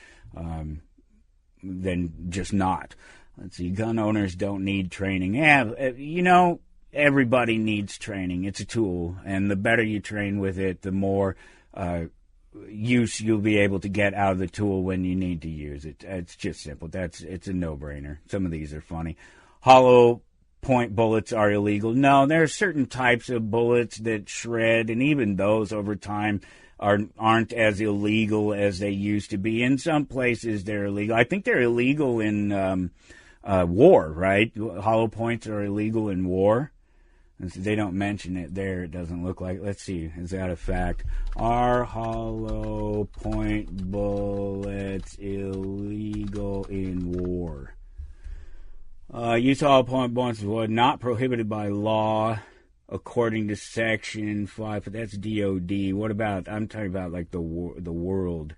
just not. Let's see, gun owners don't need training. Yeah, everybody needs training. It's a tool, and the better you train with it, the more use you'll be able to get out of the tool when you need to use it. It's just simple. It's a no-brainer. Some of these are funny. Hollow point bullets are illegal. No, there are certain types of bullets that shred, and even those over time aren't as illegal as they used to be. In some places, they're illegal. I think they're illegal in war, right? Hollow points are illegal in war. They don't mention it there. It doesn't look like. Let's see. Is that a fact? Are hollow point bullets illegal in war? Use of hollow point bullets was not prohibited by law, according to Section 5. But that's DOD. What about? I'm talking about like the World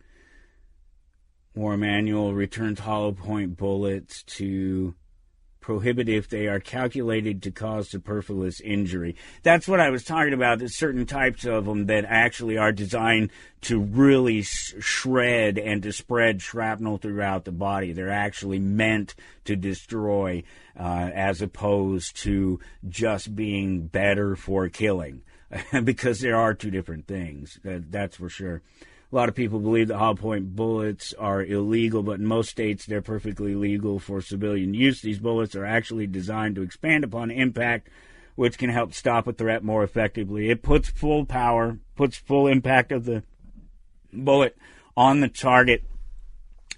War Manual returns hollow point bullets to prohibit if they are calculated to cause superfluous injury. That's what I was talking about. There's certain types of them that actually are designed to really shred and to spread shrapnel throughout the body. They're actually meant to destroy as opposed to just being better for killing because there are two different things. That's for sure. A lot of people believe that hollow point bullets are illegal, but in most states they're perfectly legal for civilian use. These bullets are actually designed to expand upon impact, which can help stop a threat more effectively. It puts full impact of the bullet on the target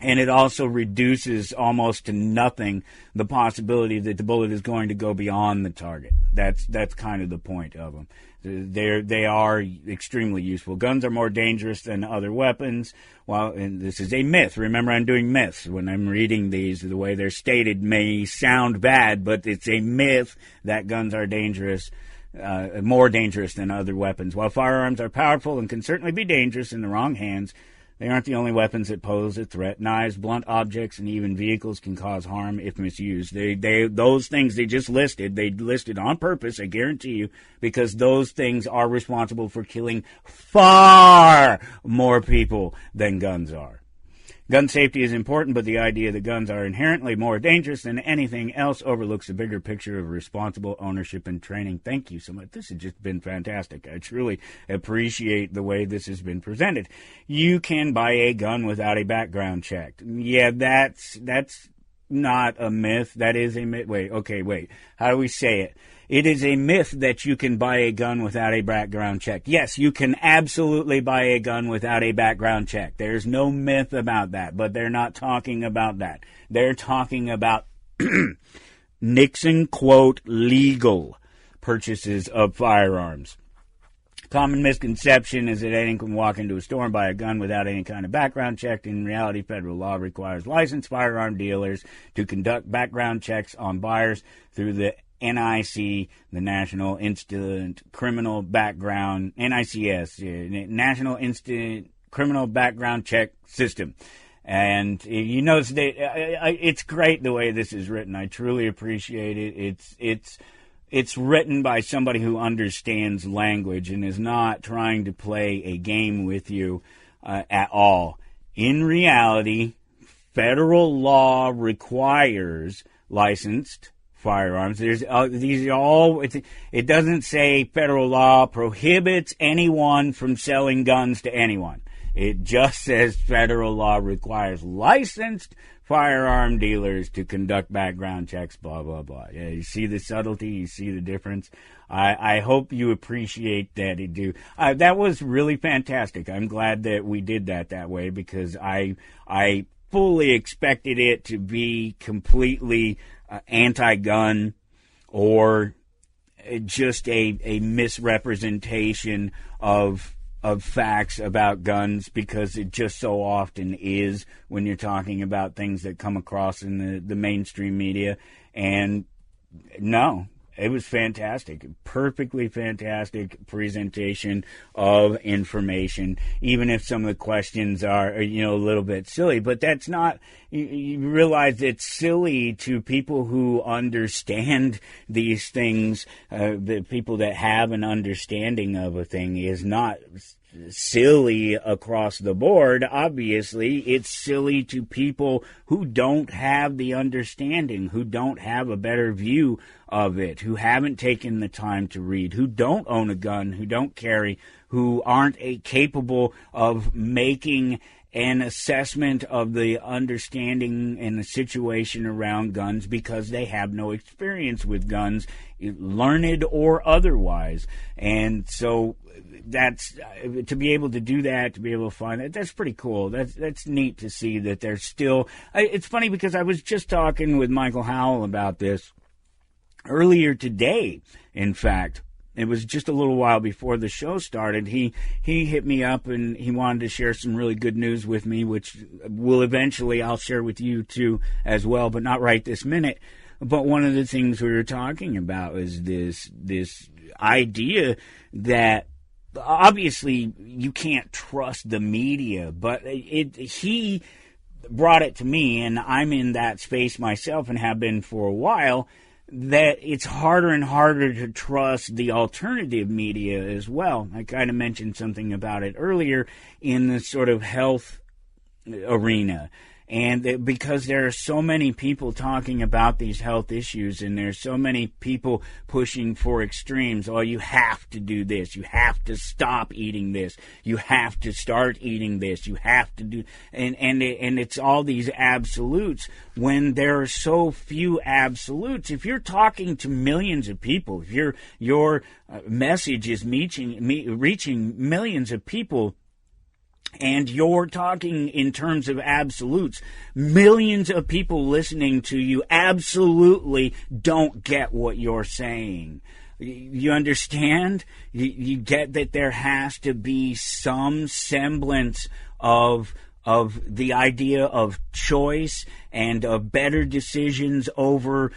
And it also reduces almost to nothing the possibility that the bullet is going to go beyond the target. That's kind of the point of them. They are extremely useful. Guns are more dangerous than other weapons. Well, and this is a myth. Remember, I'm doing myths. When I'm reading these, the way they're stated may sound bad, but it's a myth that guns are dangerous, more dangerous than other weapons. While firearms are powerful and can certainly be dangerous in the wrong hands, they aren't the only weapons that pose a threat. Knives, blunt objects, and even vehicles can cause harm if misused. Those things they just listed, they listed on purpose, I guarantee you, because those things are responsible for killing far more people than guns are. Gun safety is important, but the idea that guns are inherently more dangerous than anything else overlooks the bigger picture of responsible ownership and training. Thank you so much. This has just been fantastic. I truly appreciate the way this has been presented. You can buy a gun without a background check. Yeah, that's not a myth. That is a myth. Wait. How do we say it? It is a myth that you can buy a gun without a background check. Yes, you can absolutely buy a gun without a background check. There's no myth about that, but they're not talking about that. They're talking about Nixon, quote, legal purchases of firearms. Common misconception is that anyone can walk into a store and buy a gun without any kind of background check. In reality, federal law requires licensed firearm dealers to conduct background checks on buyers through the NIC, the National Instant Criminal Background, NICS, National Instant Criminal Background Check System. And you notice it's great the way this is written. I truly appreciate it. It's written by somebody who understands language and is not trying to play a game with you at all. In reality, federal law requires licensed firearms. These are all. It doesn't say federal law prohibits anyone from selling guns to anyone. It just says federal law requires licensed firearm dealers to conduct background checks, blah, blah, blah. Yeah, you see the subtlety, you see the difference. I hope you appreciate that you do. That was really fantastic. I'm glad that we did that way, because I fully expected it to be completely anti-gun or just a misrepresentation of facts about guns, because it just so often is when you're talking about things that come across in the mainstream media. And no, it was fantastic. Perfectly fantastic presentation of information, even if some of the questions are, a little bit silly. But that's not, you realize it's silly to people who understand these things. The people that have an understanding of a thing is not silly across the board. Obviously, it's silly to people who don't have the understanding, who don't have a better view of it, who haven't taken the time to read, who don't own a gun, who don't carry, who aren't capable of making an assessment of the understanding and the situation around guns, because they have no experience with guns, learned or otherwise. And so that's, to be able to do that, to be able to find that, that's pretty cool. That's neat to see that there's still, it's funny because I was just talking with Michael Howell about this earlier today. In fact, it was just a little while before the show started. He hit me up and he wanted to share some really good news with me, which will eventually I'll share with you too as well, but not right this minute. But one of the things we were talking about is this idea that obviously you can't trust the media, but he brought it to me, and I'm in that space myself and have been for a while, that it's harder and harder to trust the alternative media as well. I kind of mentioned something about it earlier in the sort of health arena. And because there are so many people talking about these health issues, and there's so many people pushing for extremes. Oh, you have to do this. You have to stop eating this. You have to start eating this. You have to do, and it's all these absolutes when there are so few absolutes. If you're talking to millions of people, if your message is reaching millions of people, and you're talking in terms of absolutes. Millions of people listening to you absolutely don't get what you're saying. You understand? You get that there has to be some semblance of the idea of choice and of better decisions over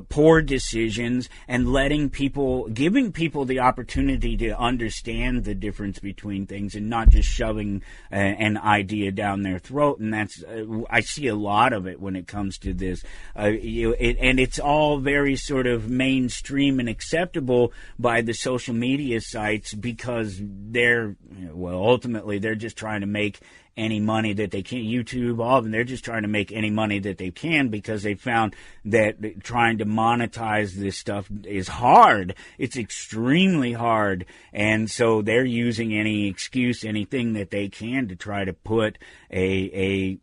poor decisions, and giving people the opportunity to understand the difference between things and not just shoving an idea down their throat. And that's, I see a lot of it when it comes to this. And it's all very sort of mainstream and acceptable by the social media sites because ultimately they're just trying to make any money that they can. YouTube, all of them, they're just trying to make any money that they can because they found that trying to monetize this stuff is hard. It's extremely hard. And so they're using any excuse, anything that they can to try to put an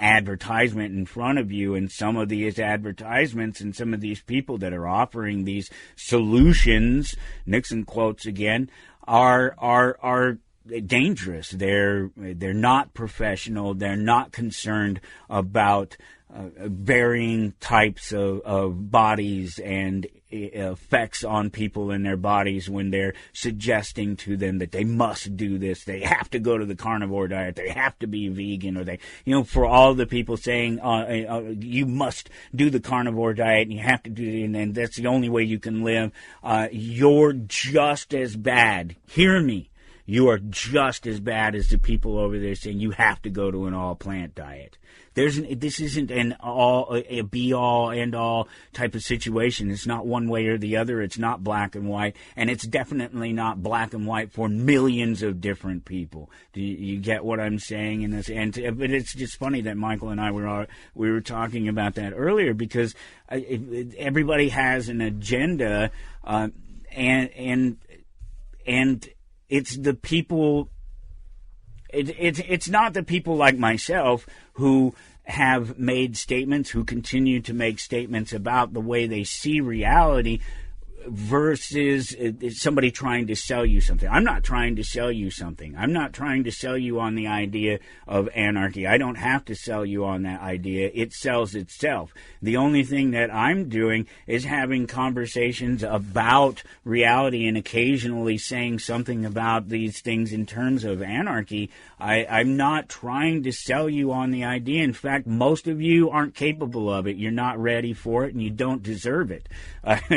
advertisement in front of you. And some of these advertisements and some of these people that are offering these solutions, Nixon quotes again, are dangerous. They're not professional. They're not concerned about varying types of bodies and effects on people in their bodies when they're suggesting to them that they must do this. They have to go to the carnivore diet. They have to be vegan, or for all the people saying you must do the carnivore diet and you have to do it, and then that's the only way you can live. You're just as bad. Hear me. You are just as bad as the people over there saying you have to go to an all-plant diet. This isn't a be-all, end-all type of situation. It's not one way or the other. It's not black and white, and it's definitely not black and white for millions of different people. Do you get what I'm saying in this? But it's just funny that Michael and I we were talking about that earlier because everybody has an agenda, and it's the people. It's not the people like myself who have made statements, who continue to make statements about the way they see reality, versus somebody trying to sell you something. I'm not trying to sell you something. I'm not trying to sell you on the idea of anarchy. I don't have to sell you on that idea. It sells itself. The only thing that I'm doing is having conversations about reality and occasionally saying something about these things in terms of anarchy. I'm not trying to sell you on the idea. In fact, most of you aren't capable of it. You're not ready for it, and you don't deserve it,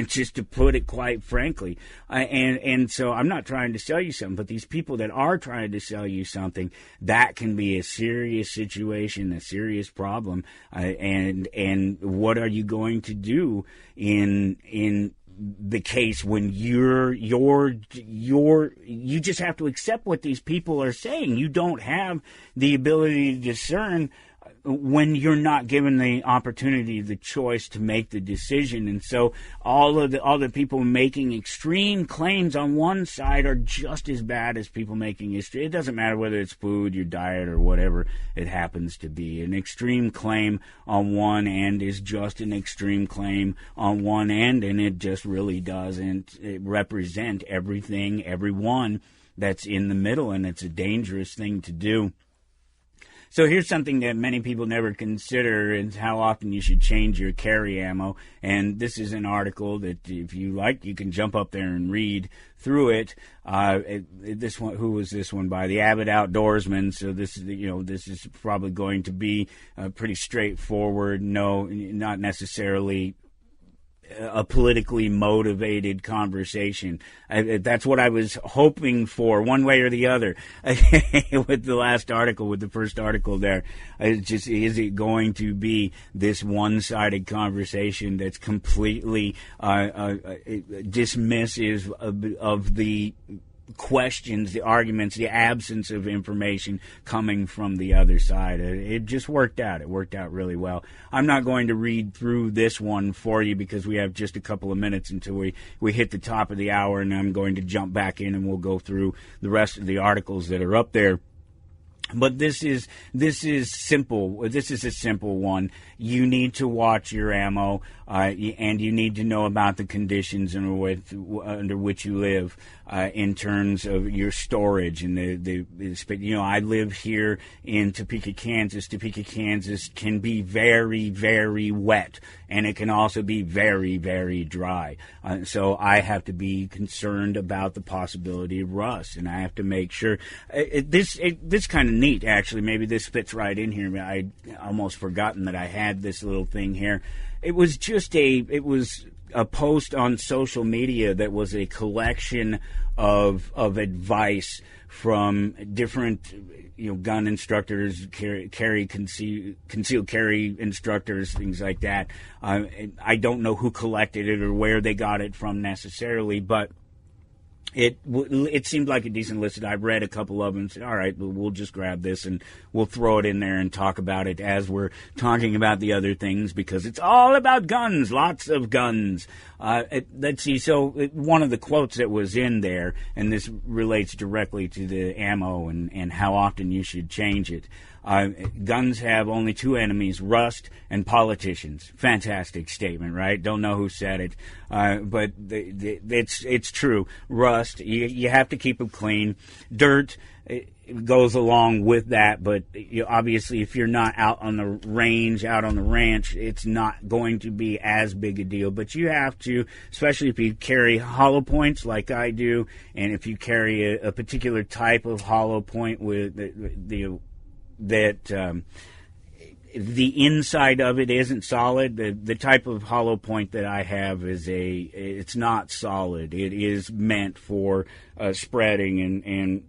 just to put it quite frankly. And so I'm not trying to sell you something, but these people that are trying to sell you something, that can be a serious situation, a serious problem. And what are you going to do in the case when you just have to accept what these people are saying? You don't have the ability to discern when you're not given the opportunity, the choice to make the decision. And so all the people making extreme claims on one side are just as bad as people making history. It doesn't matter whether it's food, your diet, or whatever it happens to be. An extreme claim on one end is just an extreme claim on one end, and it just really doesn't represent everyone that's in the middle, and it's a dangerous thing to do. So here's something that many people never consider, is how often you should change your carry ammo. And this is an article that, if you like, you can jump up there and read through it. This one, who was this one by? The Avid Outdoorsman. So this is probably going to be pretty straightforward. No, not necessarily a politically motivated conversation. That's what I was hoping for, one way or the other, with the last article, with the first article there. Is it going to be this one-sided conversation that's completely dismissive of the questions, the arguments, the absence of information coming from the other side? It just worked out. It worked out really well. I'm not going to read through this one for you because we have just a couple of minutes until we hit the top of the hour, and I'm going to jump back in and we'll go through the rest of the articles that are up there. But this is simple. This is a simple one. You need to watch your ammo, and you need to know about the conditions under which you live in terms of your storage. And I live here in Topeka, Kansas. Topeka, Kansas can be very, very wet, and it can also be very, very dry. So I have to be concerned about the possibility of rust, and I have to make sure. This kind of neat, actually. Maybe this fits right in here. I almost forgotten that I had this little thing here. It was a post on social media that was a collection of advice from different gun instructors, concealed carry instructors, things like that. I don't know who collected it or where they got it from necessarily, but it seemed like a decent list. I read a couple of them and said, all right, we'll just grab this and we'll throw it in there and talk about it as we're talking about the other things, because it's all about guns, lots of guns. Let's see. So one of the quotes that was in there, and this relates directly to the ammo and how often you should change it. Guns have only two enemies, rust and politicians. Fantastic statement, right? Don't know who said it, but it's true. Rust, you have to keep them clean. Dirt goes along with that, but obviously if you're not out on the range, out on the ranch, it's not going to be as big a deal. But you have to, especially if you carry hollow points like I do, and if you carry a particular type of hollow point with that the inside of it isn't solid. The type of hollow point that I have it's not solid. It is meant for spreading and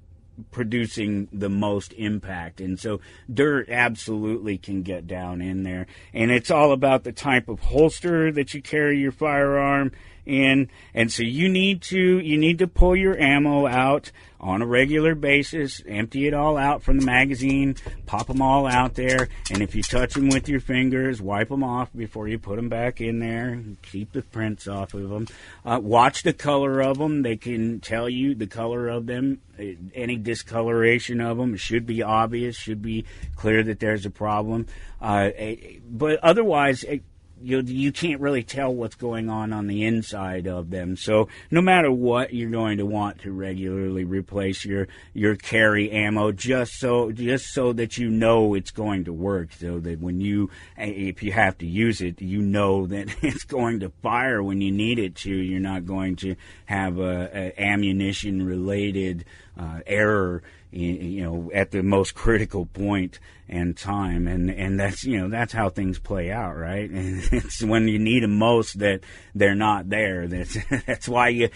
producing the most impact. And so dirt absolutely can get down in there. And it's all about the type of holster that you carry your firearm in. And so you need to pull your ammo out on a regular basis, empty it all out from the magazine, pop them all out there, and if you touch them with your fingers, wipe them off before you put them back in there, keep the prints off of them. Watch the color of them. They can tell you the color of them. Any discoloration of them should be obvious, should be clear that there's a problem. But otherwise, you can't really tell what's going on the inside of them. So no matter what, you're going to want to regularly replace your carry ammo just so that you know it's going to work, so that if you have to use it, you know that it's going to fire when you need it to. You're not going to have a ammunition related error at the most critical point and time, and that's how things play out, right? And it's when you need them most that they're not there. That's why you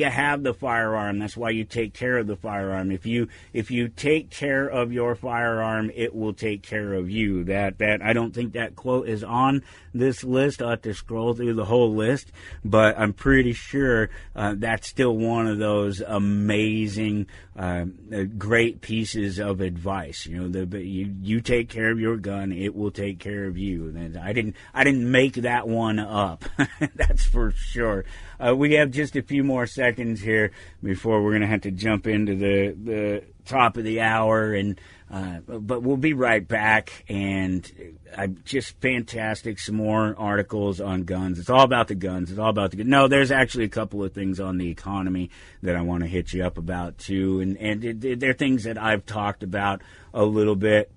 have the firearm. That's why you take care of the firearm. If you take care of your firearm, it will take care of you. That I don't think that quote is on this list. I'll have to scroll through the whole list, but I'm pretty sure that's still one of those amazing, great pieces of advice. You take care of your gun, it will take care of you. And I didn't make that one up. That's for sure. We have just a few more seconds here before we're going to have to jump into the top of the hour, but we'll be right back. And just fantastic, some more articles on guns. It's all about the guns. It's all about the guns. No, there's actually a couple of things on the economy that I want to hit you up about too, and they're things that I've talked about a little bit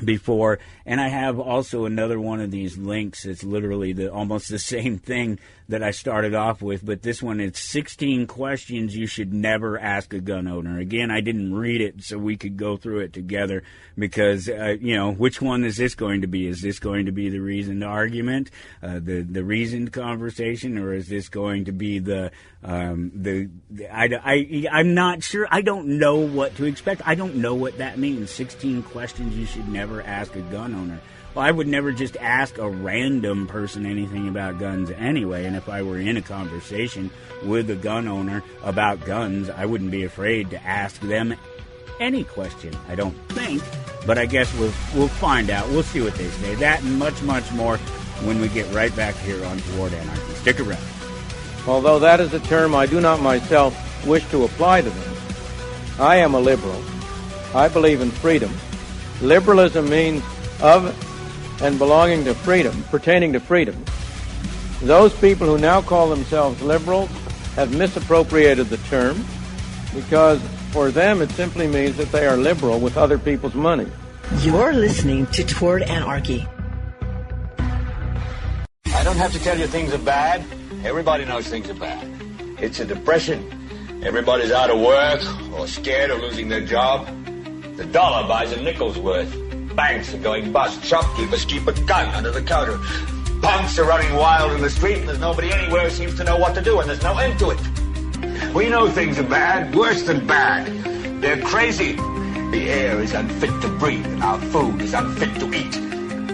before. And I have also another one of these links. It's literally almost the same thing that I started off with, but this one, it's 16 questions you should never ask a gun owner. Again, I didn't read it so we could go through it together, because which one is this going to be? Is this going to be the reasoned argument, the reasoned conversation, or is this going to be I'm not sure. I don't know what to expect. I don't know what that means. 16 questions you should never ask a gun owner. Well, I would never just ask a random person anything about guns anyway, and if I were in a conversation with a gun owner about guns, I wouldn't be afraid to ask them any question, I don't think, but I guess we'll find out. We'll see what they say. That and much, much more when we get right back here on Toward Anarchy. Stick around. Although that is a term I do not myself wish to apply to them, I am a liberal, I believe in freedom. Liberalism means of and belonging to freedom, pertaining to freedom. Those people who now call themselves liberals have misappropriated the term because for them it simply means that they are liberal with other people's money. You're listening to Toward Anarchy. I don't have to tell you things are bad. Everybody knows things are bad. It's a depression. Everybody's out of work or scared of losing their job. The dollar buys a nickel's worth. Banks are going bust. Shopkeepers keep a gun under the counter. Punks are running wild in the street, and there's nobody anywhere who seems to know what to do, and there's no end to it. We know things are bad, worse than bad. They're crazy. The air is unfit to breathe, and our food is unfit to eat.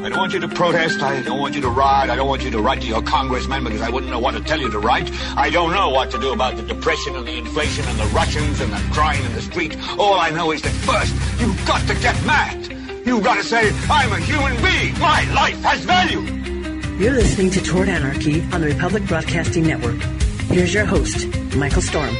I don't want you to protest. I don't want you to riot. I don't want you to write to your congressman because I wouldn't know what to tell you to write. I don't know what to do about the depression and the inflation and the Russians and the crying in the street. All I know is that first, you've got to get mad. You've got to say, I'm a human being. My life has value. You're listening to Toward Anarchy on the Republic Broadcasting Network. Here's your host, Michael Storm.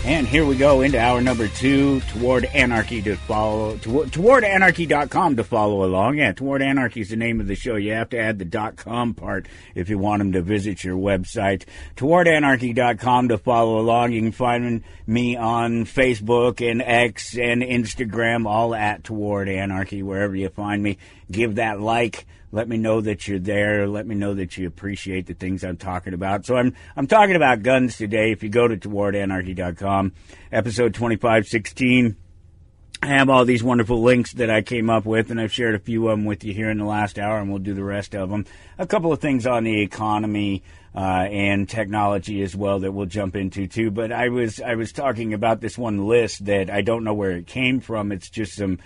And here we go into hour number 2, Toward Anarchy to follow, towardanarchy.com to follow along. Yeah, Toward Anarchy is the name of the show. You have to add the .com part if you want them to visit your website. Towardanarchy.com to follow along. You can find me on Facebook and X and Instagram, all at Toward Anarchy, wherever you find me. Give that like. Let me know that you're there. Let me know that you appreciate the things I'm talking about. So I'm talking about guns today. If you go to towardanarchy.com, episode 2516, I have all these wonderful links that I came up with, and I've shared a few of them with you here in the last hour, and we'll do the rest of them. A couple of things on the economy and technology as well that we'll jump into too. But I was talking about this one list that I don't know where it came from. It's just some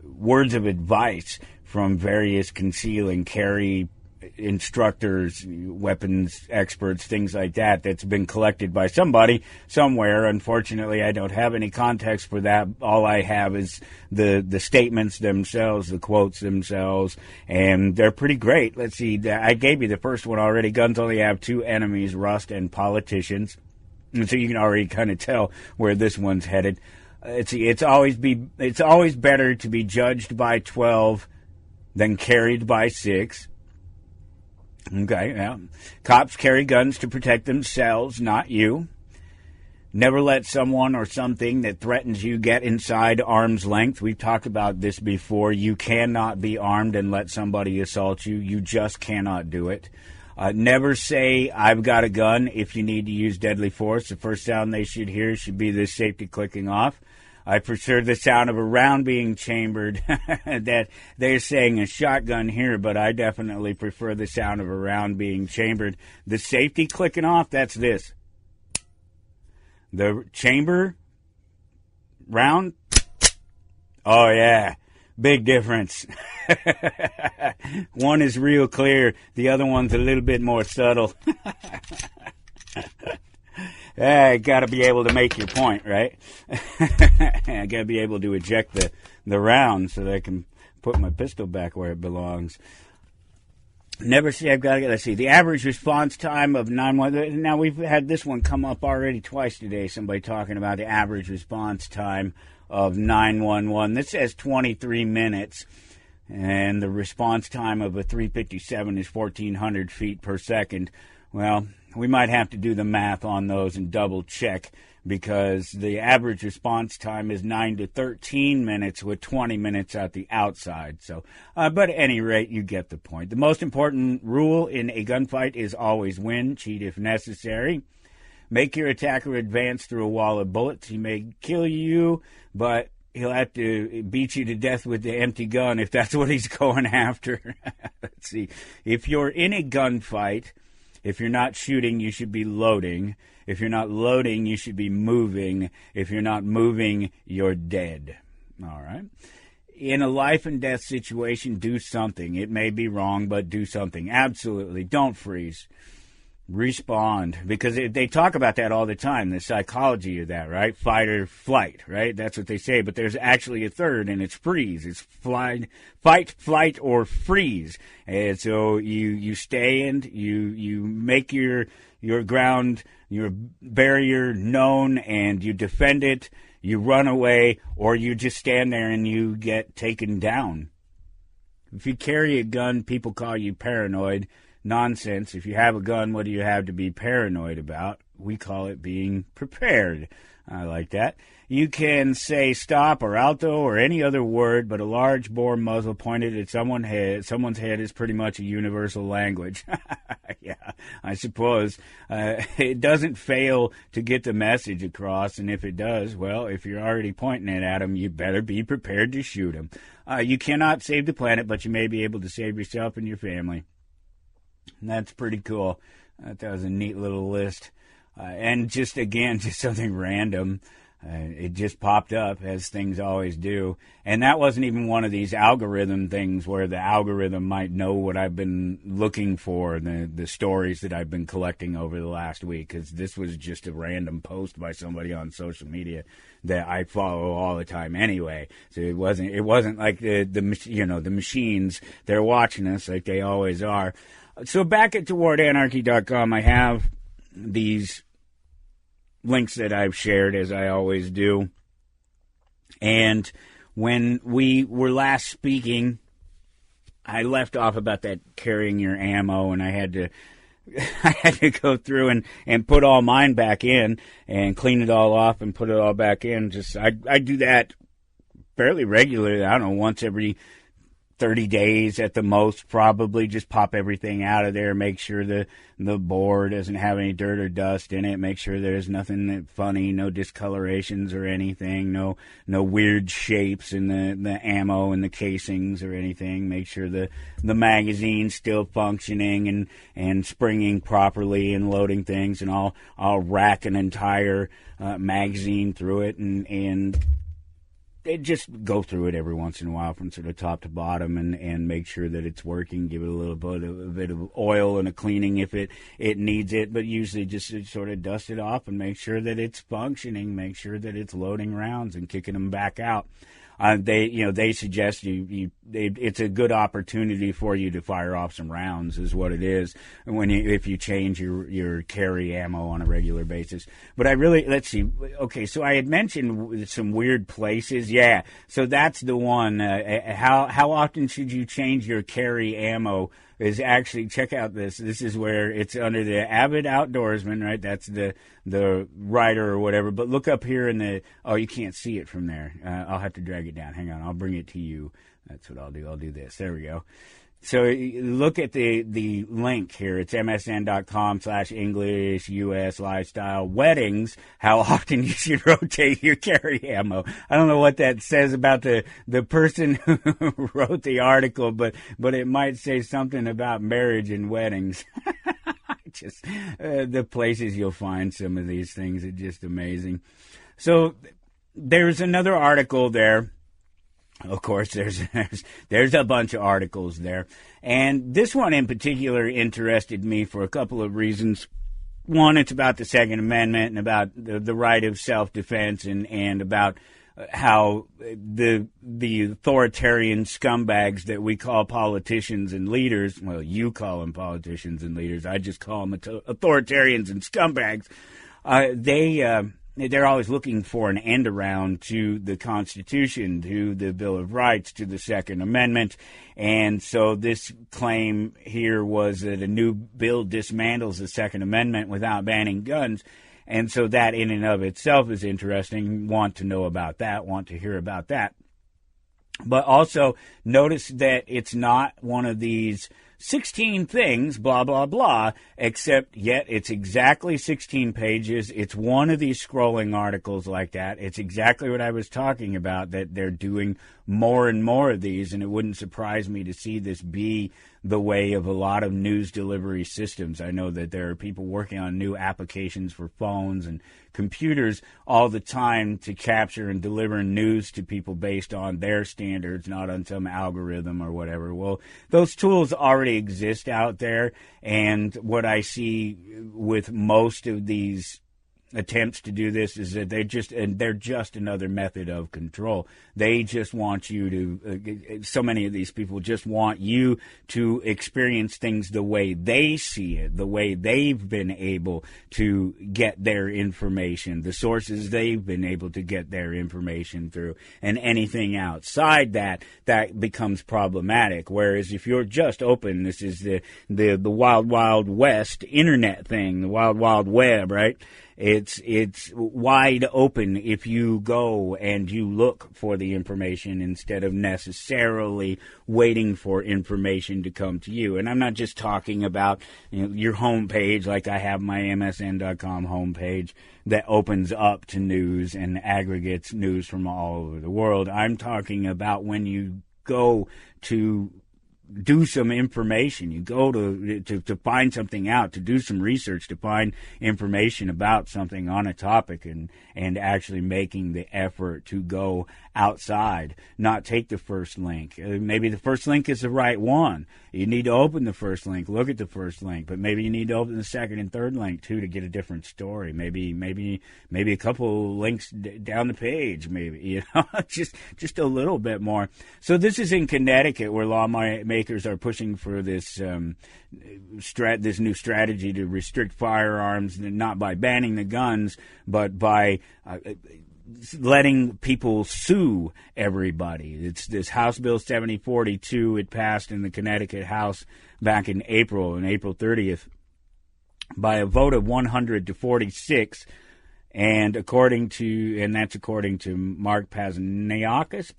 words of advice from various conceal and carry instructors, weapons experts, things like that, that's been collected by somebody somewhere. Unfortunately, I don't have any context for that. All I have is the statements themselves, the quotes themselves, and they're pretty great. Let's see, I gave you the first one already. Guns only have two enemies, rust and politicians. And so you can already kind of tell where this one's headed. It's always better to be judged by 12 than carried by 6. Okay, yeah. Cops carry guns to protect themselves, not you. Never let someone or something that threatens you get inside arm's length. We've talked about this before. You cannot be armed and let somebody assault you. You just cannot do it. Never say, I've got a gun, if you need to use deadly force. The first sound they should hear should be the safety clicking off. I prefer the sound of a round being chambered. That they're saying a shotgun here, but I definitely prefer the sound of a round being chambered. The safety clicking off, that's this. The chamber round, oh yeah, big difference. One is real clear, the other one's a little bit more subtle. I gotta be able to make your point, right? I gotta be able to eject the round so that I can put my pistol back where it belongs. Never say I've got to, let's see, the average response time of 911. Now, we've had this one come up already twice today, somebody talking about the average response time of 911. This says 23 minutes, and the response time of a 357 is 1,400 feet per second. Well, we might have to do the math on those and double check, because the average response time is 9 to 13 minutes with 20 minutes at the outside. So, but at any rate, you get the point. The most important rule in a gunfight is always win, cheat if necessary. Make your attacker advance through a wall of bullets. He may kill you, but he'll have to beat you to death with the empty gun if that's what he's going after. Let's see. If you're in a gunfight, if you're not shooting, you should be loading. If you're not loading, you should be moving. If you're not moving, you're dead. All right. In a life and death situation, do something. It may be wrong, but do something. Absolutely. Don't freeze. Respond, because they talk about that all the time, the psychology of that, right? Fight or flight, right? That's what they say, but there's actually a third, and it's freeze. It's fight, flight, or freeze. And so you stand, you make your ground, your barrier known, and you defend it, you run away, or you just stand there and you get taken down. If you carry a gun, people call you paranoid. Nonsense. If you have a gun, what do you have to be paranoid about? We call it being prepared. I like that. You can say stop or alto or any other word, but a large bore muzzle pointed at someone's head is pretty much a universal language. Yeah, I suppose. It doesn't fail to get the message across, and if it does, well, if you're already pointing it at them, you better be prepared to shoot them. You cannot save the planet, but you may be able to save yourself and your family. That's pretty cool. That was a neat little list. And just something random. It just popped up, as things always do. And that wasn't even one of these algorithm things where the algorithm might know what I've been looking for, the stories that I've been collecting over the last week, because this was just a random post by somebody on social media that I follow all the time anyway. So it wasn't like the machines, they're watching us like they always are. So back at towardanarchy.com, I have these links that I've shared, as I always do. And when we were last speaking, I left off about that carrying your ammo, and I had to go through and put all mine back in and clean it all off and put it all back in. I do that fairly regularly. I don't know, once every 30 days at the most, probably. Just pop everything out of there, make sure the bore doesn't have any dirt or dust in it, make sure there's nothing funny, no discolorations or anything, no weird shapes in the ammo and the casings or anything, make sure the magazine's still functioning and springing properly and loading things, and I'll rack an entire magazine through it and they just go through it every once in a while from sort of top to bottom and make sure that it's working, give it a bit of oil and a cleaning if it needs it, but usually just sort of dust it off and make sure that it's functioning, make sure that it's loading rounds and kicking them back out. They suggest it's a good opportunity for you to fire off some rounds, is what it is, if you change your carry ammo on a regular basis. But let's see. Okay, so I had mentioned some weird places. Yeah, so that's the one. How often should you change your carry ammo? Is actually, check out this. This is where it's under the avid outdoorsman, right? That's the writer or whatever. But look up here you can't see it from there. I'll have to drag it down. Hang on, I'll bring it to you. That's what I'll do. I'll do this. There we go. So look at the link here. It's msn.com/English US lifestyle weddings. How often you should rotate your carry ammo. I don't know what that says about the person who wrote the article, but it might say something about marriage and weddings. Just the places you'll find some of these things are just amazing. So there's another article there. Of course, there's a bunch of articles there. And this one in particular interested me for a couple of reasons. One, it's about the Second Amendment and about the right of self-defense and about how the authoritarian scumbags that we call politicians and leaders, well, you call them politicians and leaders, I just call them authoritarians and scumbags, they're always looking for an end around to the Constitution, to the Bill of Rights, to the Second Amendment. And so this claim here was that a new bill dismantles the Second Amendment without banning guns. And so that in and of itself is interesting. Want to know about that, want to hear about that. But also notice that it's not one of these 16 things, blah, blah, blah, except yet it's exactly 16 pages. It's one of these scrolling articles like that. It's exactly what I was talking about, that they're doing more and more of these, and it wouldn't surprise me to see this be the way of a lot of news delivery systems. I know that there are people working on new applications for phones and computers all the time to capture and deliver news to people based on their standards, not on some algorithm or whatever. Well, those tools already exist out there, and what I see with most of these attempts to do this is that they're just another method of control. They just want you to, so many of these people just want you to experience things the way they see it, the way they've been able to get their information, the sources they've been able to get their information through, and anything outside that becomes problematic. Whereas if you're just open, this is the wild, wild west internet thing, the wild, wild web, right? It's wide open if you go and you look for the information instead of necessarily waiting for information to come to you. And I'm not just talking about your homepage, like I have my MSN.com homepage that opens up to news and aggregates news from all over the world. I'm talking about when you go to do some information. You go to find something out, to do some research, to find information about something on a topic, and actually making the effort to go outside, not take the first link. Maybe the first link is the right one. You need to open the first link, look at the first link, but maybe you need to open the second and third link too to get a different story. Maybe a couple links down the page, maybe, just a little bit more. So this is in Connecticut, where lawmakers are pushing for this this new strategy to restrict firearms, not by banning the guns, but by letting people sue everybody. It's this House Bill 7042. It passed in the Connecticut House back in April 30th, by a vote of 100 to 46. And that's according to Mark Pasniakis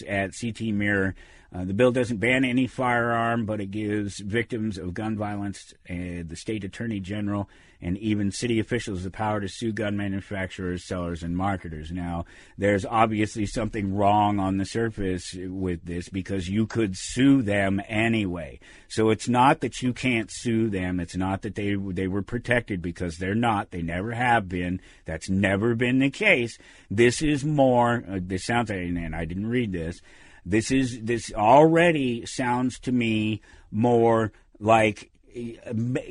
at CT Mirror. The bill doesn't ban any firearm, but it gives victims of gun violence, the state attorney general, and even city officials the power to sue gun manufacturers, sellers, and marketers. Now, there's obviously something wrong on the surface with this, because you could sue them anyway. So it's not that you can't sue them. It's not that they were protected, because they're not. They never have been. That's never been the case. This is more, this sounds, and I didn't read this, this already sounds to me more like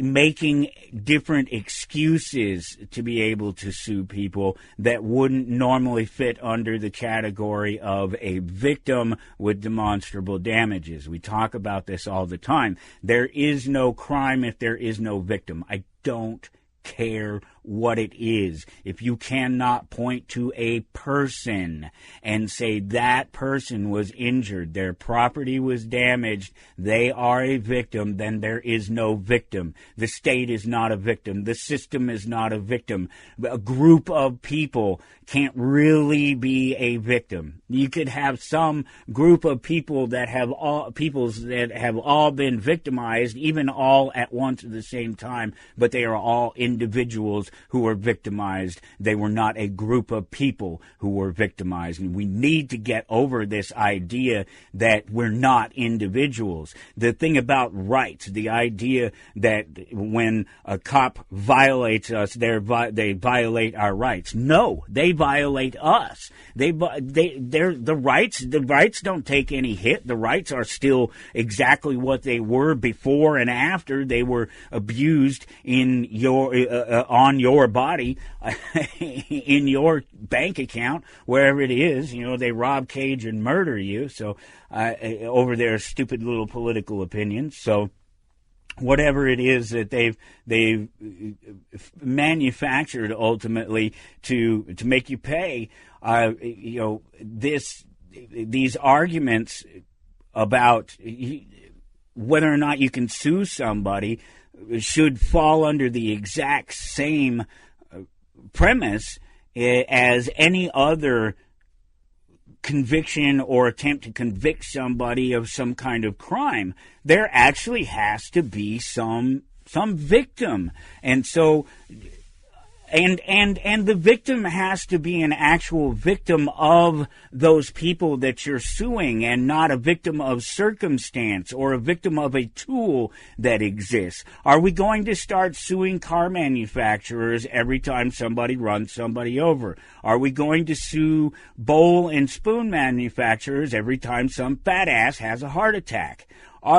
making different excuses to be able to sue people that wouldn't normally fit under the category of a victim with demonstrable damages. We talk about this all the time. There is no crime if there is no victim. I don't care what it is. If you cannot point to a person and say that person was injured, their property was damaged, they are a victim, then there is no victim. The state is not a victim. The system is not a victim. A group of people can't really be a victim. You could have some group of people that have all been victimized, even all at once at the same time, but they are all individuals who were victimized. They were not a group of people who were victimized. And we need to get over this idea that we're not individuals. The thing about rights, the idea that when a cop violates us, they violate our rights. No, they violate us. The rights don't take any hit. The rights are still exactly what they were before and after they were abused in on your body, in your bank account, wherever it is. They rob, cage, and murder you. So over their stupid little political opinions. So whatever it is that they've manufactured ultimately to make you pay, these arguments about whether or not you can sue somebody should fall under the exact same premise as any other conviction or attempt to convict somebody of some kind of crime. There actually has to be some victim. And so and the victim has to be an actual victim of those people that you're suing, and not a victim of circumstance or a victim of a tool that exists. Are we going to start suing car manufacturers every time somebody runs somebody over? Are we going to sue bowl and spoon manufacturers every time some fat ass has a heart attack?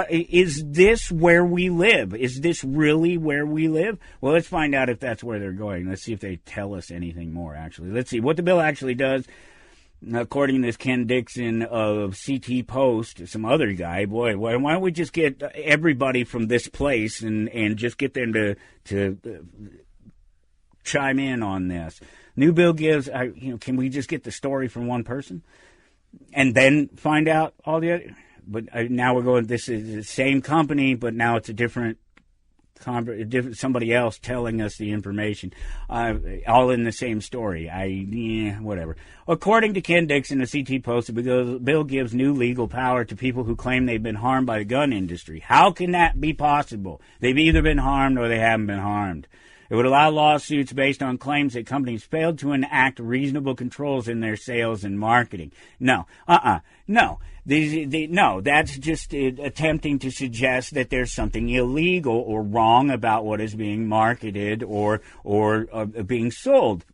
Is this where we live? Is this really where we live? Well, let's find out if that's where they're going. Let's see if they tell us anything more, actually. Let's see what the bill actually does. According to this Ken Dixon of CT Post, some other guy, boy, why don't we just get everybody from this place and just get them to chime in on this? New bill gives, can we just get the story from one person and then find out all the other? But now we're going, this is the same company, but now it's a different somebody else telling us the information, all in the same story. Whatever. According to Ken Dixon of CT Post, the bill gives new legal power to people who claim they've been harmed by the gun industry. How can that be possible? They've either been harmed or they haven't been harmed. It would allow lawsuits based on claims that companies failed to enact reasonable controls in their sales and marketing. No. No, that's just attempting to suggest that there's something illegal or wrong about what is being marketed or being sold.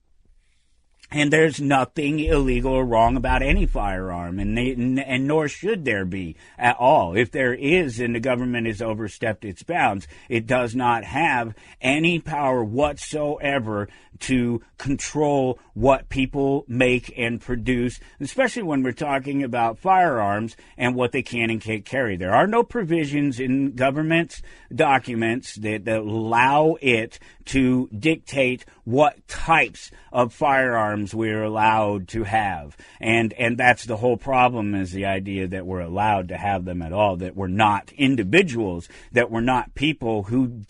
And there's nothing illegal or wrong about any firearm, and nor should there be at all. If there is, then the government has overstepped its bounds. It does not have any power whatsoever to control what people make and produce, especially when we're talking about firearms and what they can and can't carry. There are no provisions in government documents that allow it to dictate what types of firearms we're allowed to have. And that's the whole problem, is the idea that we're allowed to have them at all, that we're not individuals, that we're not people who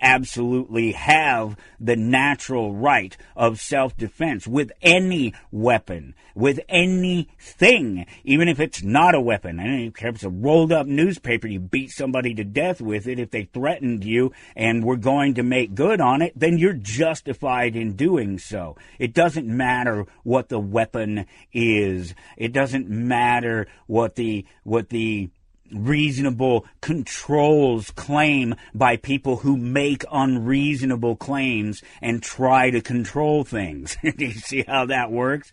absolutely have the natural right of self-defense with any weapon, with anything, even if it's not a weapon. I don't care if it's a rolled-up newspaper, you beat somebody to death with it. If they threatened you and were going to make good on it, then you're justified in doing so. It doesn't matter what the weapon is. It doesn't matter what the reasonable controls claim by people who make unreasonable claims and try to control things. Do you see how that works?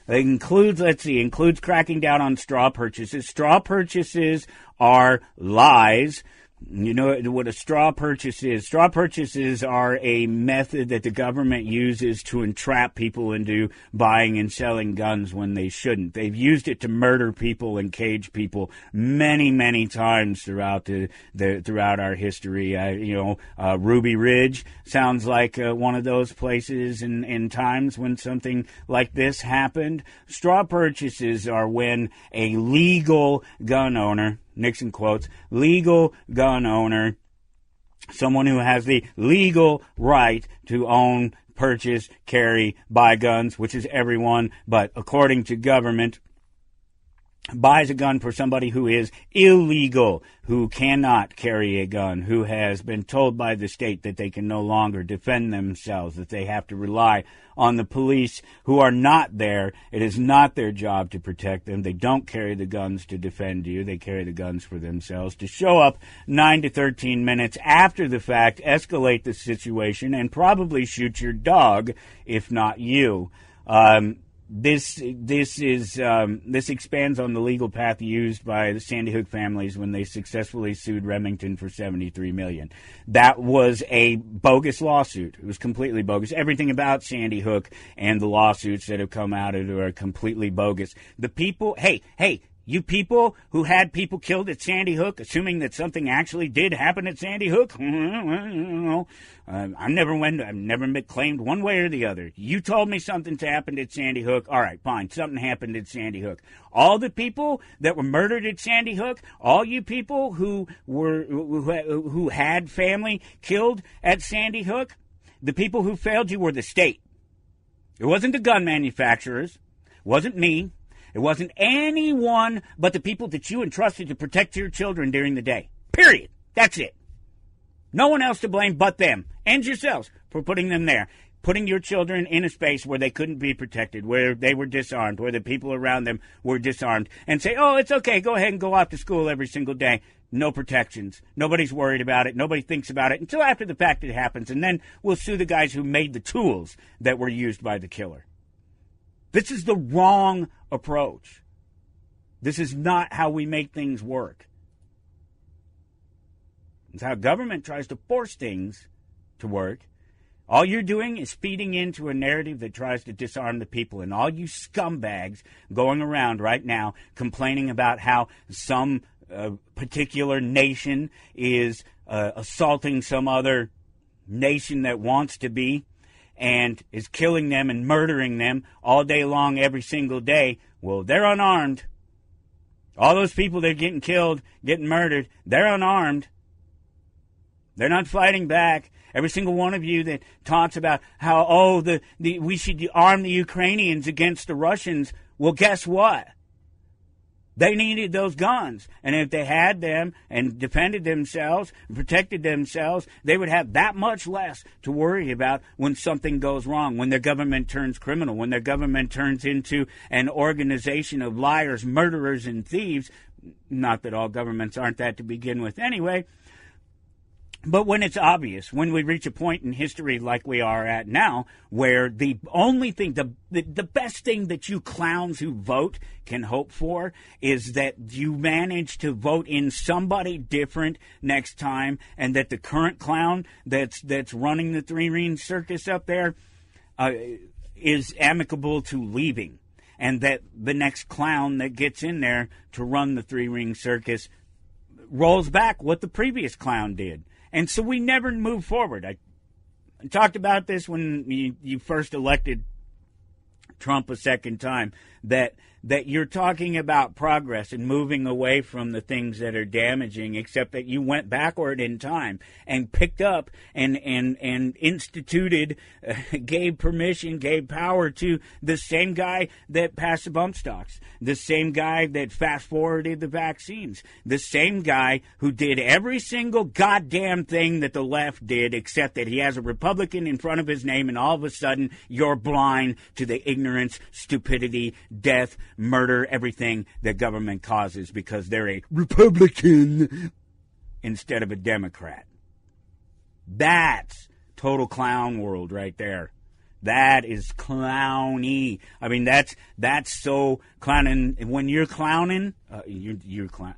It includes cracking down on straw purchases. Straw purchases are lies. You know what a straw purchase is? Straw purchases are a method that the government uses to entrap people into buying and selling guns when they shouldn't. They've used it to murder people and cage people many, many times throughout throughout our history. Ruby Ridge sounds like one of those places in times when something like this happened. Straw purchases are when a legal gun owner, Nixon quotes, legal gun owner, someone who has the legal right to own, purchase, carry, buy guns, which is everyone, but according to government, buys a gun for somebody who is illegal, who cannot carry a gun, who has been told by the state that they can no longer defend themselves, that they have to rely on the police who are not there. It is not their job to protect them. They don't carry the guns to defend you. They carry the guns for themselves, to show up 9 to 13 minutes after the fact, escalate the situation, and probably shoot your dog, if not you. This expands on the legal path used by the Sandy Hook families when they successfully sued Remington for $73 million. That was a bogus lawsuit. It was completely bogus. Everything about Sandy Hook and the lawsuits that have come out of it are completely bogus. The people, hey, you people who had people killed at Sandy Hook, assuming that something actually did happen at Sandy Hook, I've never claimed one way or the other. You told me something happened at Sandy Hook. All right, fine. Something happened at Sandy Hook. All the people that were murdered at Sandy Hook, all you people who had family killed at Sandy Hook, the people who failed you were the state. It wasn't the gun manufacturers. It wasn't me. It wasn't anyone but the people that you entrusted to protect your children during the day. Period. That's it. No one else to blame but them and yourselves for putting them there, putting your children in a space where they couldn't be protected, where they were disarmed, where the people around them were disarmed, and say, oh, it's okay, go ahead and go off to school every single day. No protections. Nobody's worried about it. Nobody thinks about it until after the fact it happens, and then we'll sue the guys who made the tools that were used by the killer. This is the wrong approach. This is not how we make things work. It's how government tries to force things to work. All you're doing is feeding into a narrative that tries to disarm the people. And all you scumbags going around right now complaining about how some particular nation is assaulting some other nation that wants to be and is killing them and murdering them all day long, every single day, well, they're unarmed. All those people that are getting killed, getting murdered, they're unarmed. They're not fighting back. Every single one of you that talks about how, we should arm the Ukrainians against the Russians, well, guess what? They needed those guns. And if they had them and defended themselves, and protected themselves, they would have that much less to worry about when something goes wrong, when their government turns criminal, when their government turns into an organization of liars, murderers, and thieves. Not that all governments aren't that to begin with anyway. But when it's obvious, when we reach a point in history like we are at now, where the only thing, the best thing that you clowns who vote can hope for is that you manage to vote in somebody different next time, and that the current clown that's running the three-ring circus up there is amicable to leaving, and that the next clown that gets in there to run the three-ring circus rolls back what the previous clown did. And so we never move forward. I talked about this when you first elected Trump a second time, that you're talking about progress and moving away from the things that are damaging, except that you went backward in time and picked up and instituted, gave permission, gave power to the same guy that passed the bump stocks, the same guy that fast-forwarded the vaccines, the same guy who did every single goddamn thing that the left did, except that he has a Republican in front of his name, and all of a sudden you're blind to the ignorance, stupidity, death, murder, everything that government causes because they're a Republican instead of a Democrat. That's total clown world right there. That is clowny. I mean, that's so clowning. When you're clowning, you're clown.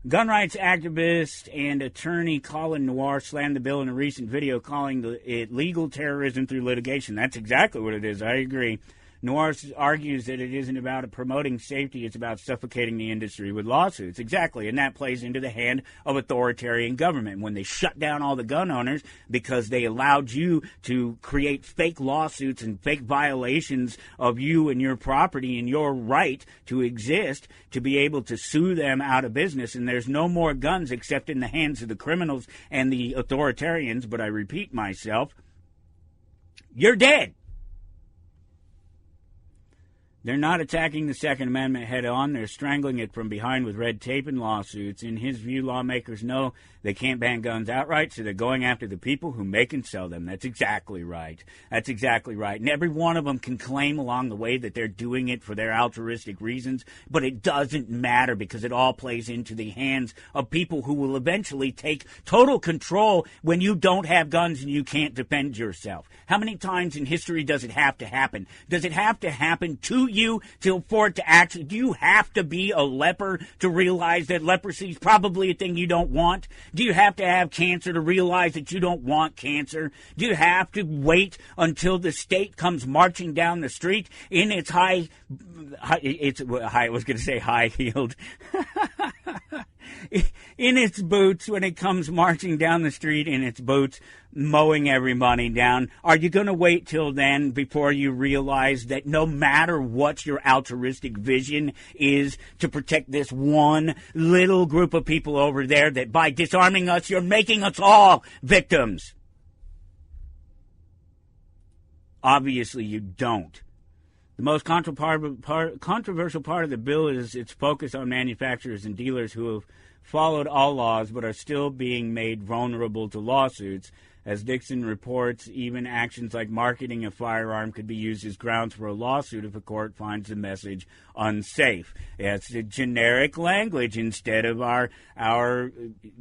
Gun rights activist and attorney Colin Noir slammed the bill in a recent video, calling it legal terrorism through litigation. That's exactly what it is. I agree. Noir argues that it isn't about promoting safety, it's about suffocating the industry with lawsuits. Exactly, and that plays into the hand of authoritarian government. When they shut down all the gun owners because they allowed you to create fake lawsuits and fake violations of you and your property and your right to exist, to be able to sue them out of business, and there's no more guns except in the hands of the criminals and the authoritarians, but I repeat myself, you're dead. They're not attacking the Second Amendment head-on. They're strangling it from behind with red tape and lawsuits. In his view, lawmakers know they can't ban guns outright, so they're going after the people who make and sell them. That's exactly right. That's exactly right. And every one of them can claim along the way that they're doing it for their altruistic reasons, but it doesn't matter because it all plays into the hands of people who will eventually take total control when you don't have guns and you can't defend yourself. How many times in history does it have to happen? Does it have to happen to you for it to actually, do you have to be a leper to realize that leprosy is probably a thing you don't want? Do you have to have cancer to realize that you don't want cancer? Do you have to wait until the state comes marching down the street in its high-heeled, in its boots, when it comes marching down the street in its boots, mowing everybody down? Are you going to wait till then before you realize that no matter what your altruistic vision is to protect this one little group of people over there, that by disarming us, you're making us all victims? Obviously you don't. The most controversial part of the bill is its focus on manufacturers and dealers who have followed all laws but are still being made vulnerable to lawsuits As Dixon reports, even actions like marketing a firearm could be used as grounds for a lawsuit if a court finds the message unsafe. It's a generic language instead of our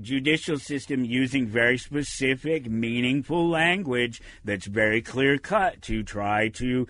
judicial system using very specific, meaningful language that's very clear-cut to try to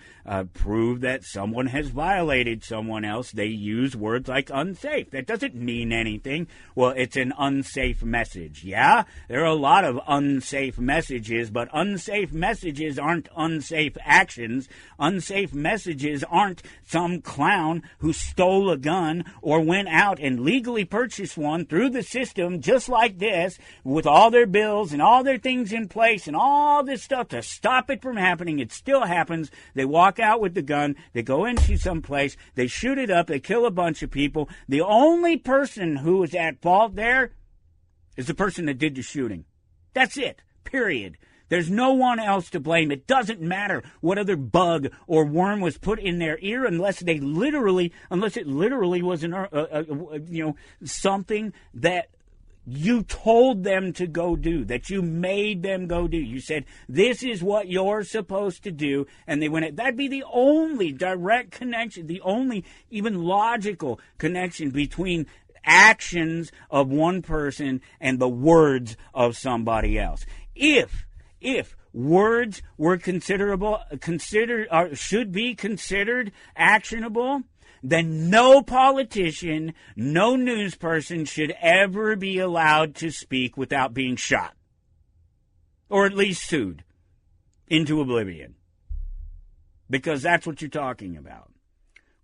prove that someone has violated someone else. They use words like unsafe. That doesn't mean anything. Well, it's an unsafe message. Yeah, there are a lot of unsafe messages, but unsafe messages aren't unsafe actions. Unsafe messages aren't some clown who stole a gun or went out and legally purchased one through the system just like this with all their bills and all their things in place and all this stuff to stop it from happening. It still happens. They walk out with the gun. They go into some place. They shoot it up. They kill a bunch of people. The only person who is at fault there is the person that did the shooting. That's it. Period. There's no one else to blame. It doesn't matter what other bug or worm was put in their ear unless it literally was something that you told them to go do, that you made them go do. You said, this is what you're supposed to do, and they went. That'd be the only direct connection, the only even logical connection between actions of one person and the words of somebody else. If words were should be considered actionable, then no politician, no news person should ever be allowed to speak without being shot, or at least sued into oblivion, because that's what you're talking about.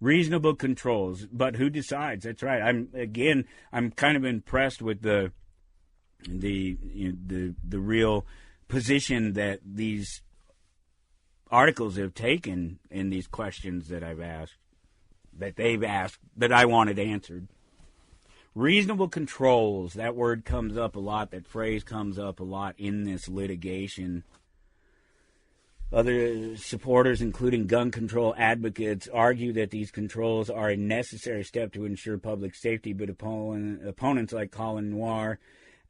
Reasonable controls, but who decides? That's right. I'm kind of impressed with the real position that these articles have taken in these questions that I've asked, that they've asked, that I wanted answered. Reasonable controls, that word comes up a lot, that phrase comes up a lot in this litigation. Other supporters, including gun control advocates, argue that these controls are a necessary step to ensure public safety, but opponents like Colin Noir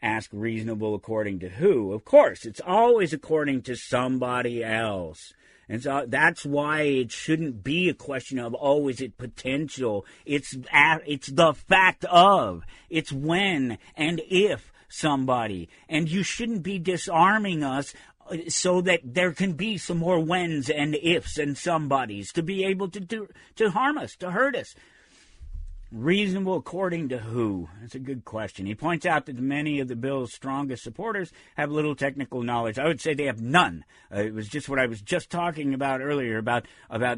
ask reasonable according to who? Of course, it's always according to somebody else. And so that's why it shouldn't be a question of, oh, is it potential? It's the fact of. It's when and if somebody. And you shouldn't be disarming us so that there can be some more whens and ifs and somebodies to be able to harm us, to hurt us. Reasonable according to who? That's a good question. He points out that many of the bill's strongest supporters have little technical knowledge. I would say they have none. It was just what I was just talking about earlier about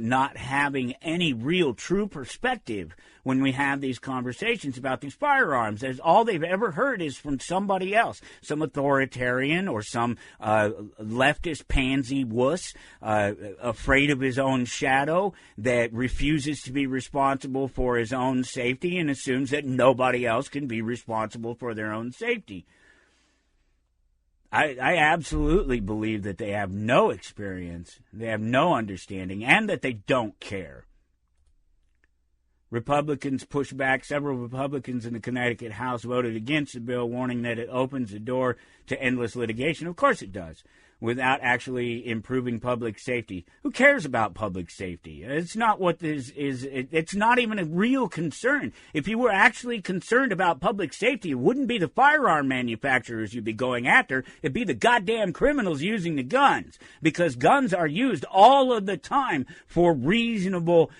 not having any real true perspective when we have these conversations about these firearms. As all they've ever heard is from somebody else, some authoritarian or some leftist pansy wuss, afraid of his own shadow, that refuses to be responsible for his own safety and assumes that nobody else can be responsible for their own safety. I absolutely believe that they have no experience, they have no understanding, and that they don't care. Republicans push back. Several Republicans in the Connecticut House voted against the bill, warning that it opens the door to endless litigation. Of course it does, without actually improving public safety. Who cares about public safety? It's not what this is. It's not even a real concern. If you were actually concerned about public safety, it wouldn't be the firearm manufacturers you'd be going after. It'd be the goddamn criminals using the guns, because guns are used all of the time for reasonable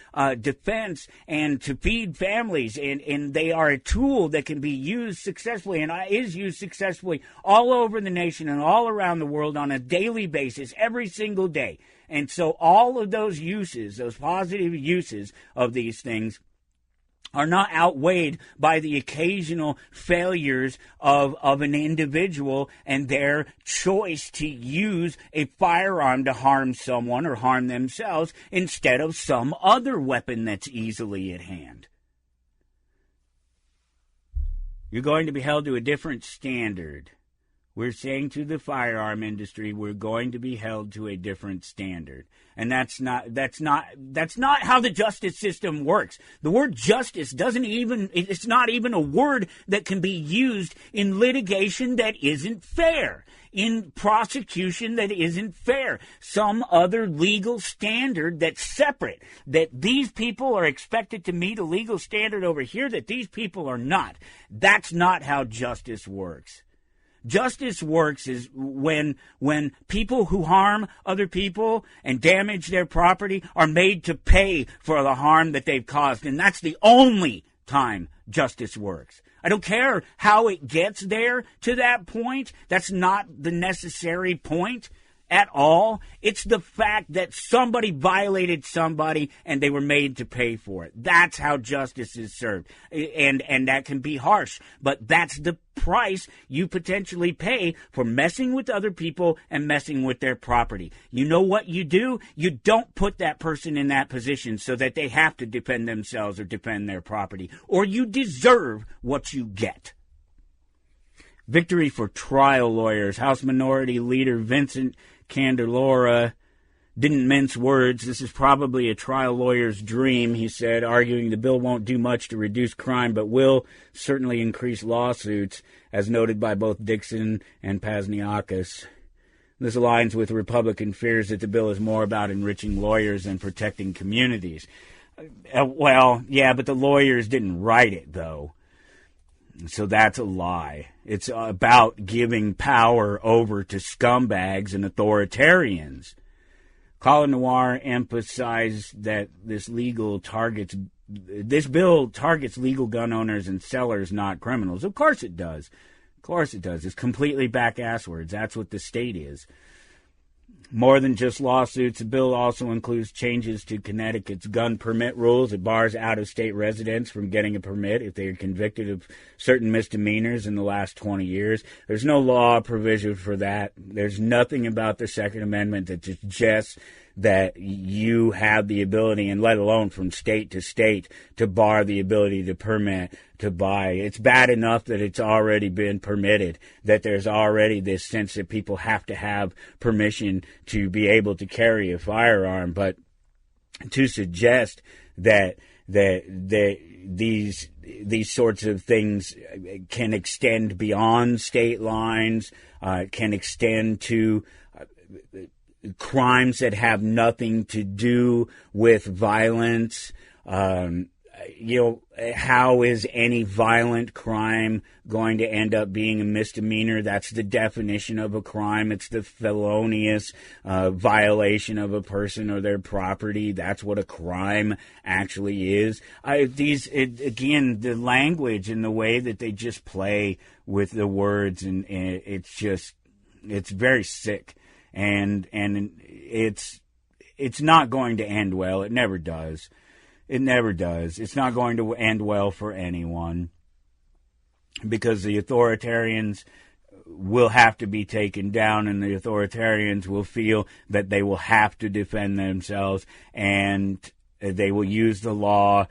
defense and to feed families, and they are a tool that can be used successfully and is used successfully all over the nation and all around the world on a daily basis, every single day. And so all of those uses, those positive uses of these things, are not outweighed by the occasional failures of an individual and their choice to use a firearm to harm someone or harm themselves instead of some other weapon that's easily at hand. You're going to be held to a different standard We're saying to the firearm industry, we're going to be held to a different standard. And that's not how the justice system works. The word justice it's not even a word that can be used in litigation that isn't fair, in prosecution that isn't fair, some other legal standard that's separate, that these people are expected to meet a legal standard over here that these people are not. That's not how justice works. Justice works is when people who harm other people and damage their property are made to pay for the harm that they've caused. And that's the only time justice works. I don't care how it gets there to that point. That's not the necessary point at all. It's the fact that somebody violated somebody and they were made to pay for it. That's how justice is served. And that can be harsh, but that's the price you potentially pay for messing with other people and messing with their property. You know what you do? You don't put that person in that position so that they have to defend themselves or defend their property, or you deserve what you get. Victory for trial lawyers. House Minority Leader Vincent Candelora didn't mince words. This is probably a trial lawyer's dream, he said, arguing the bill won't do much to reduce crime, but will certainly increase lawsuits, as noted by both Dixon and Pasniakis. This aligns with Republican fears that the bill is more about enriching lawyers than protecting communities. Well, yeah, but the lawyers didn't write it, though. So that's a lie. It's about giving power over to scumbags and authoritarians. Colin Noir emphasized that this bill targets legal gun owners and sellers, not criminals. Of course it does. Of course it does. It's completely back-asswards. That's what the state is. More than just lawsuits, the bill also includes changes to Connecticut's gun permit rules. It bars out-of-state residents from getting a permit if they are convicted of certain misdemeanors in the last 20 years. There's no law provision for that. There's nothing about the Second Amendment that suggests that you have the ability, and let alone from state to state, to bar the ability to permit to buy. It's bad enough that it's already been permitted, that there's already this sense that people have to have permission to be able to carry a firearm. But to suggest that these sorts of things can extend beyond state lines, can extend to crimes that have nothing to do with violence. How is any violent crime going to end up being a misdemeanor? That's the definition of a crime. It's the felonious violation of a person or their property. That's what a crime actually is. Again, the language and the way that they just play with the words, and it's very sick. And it's not going to end well. It never does. It never does. It's not going to end well for anyone, because the authoritarians will have to be taken down, and the authoritarians will feel that they will have to defend themselves, and they will use the law,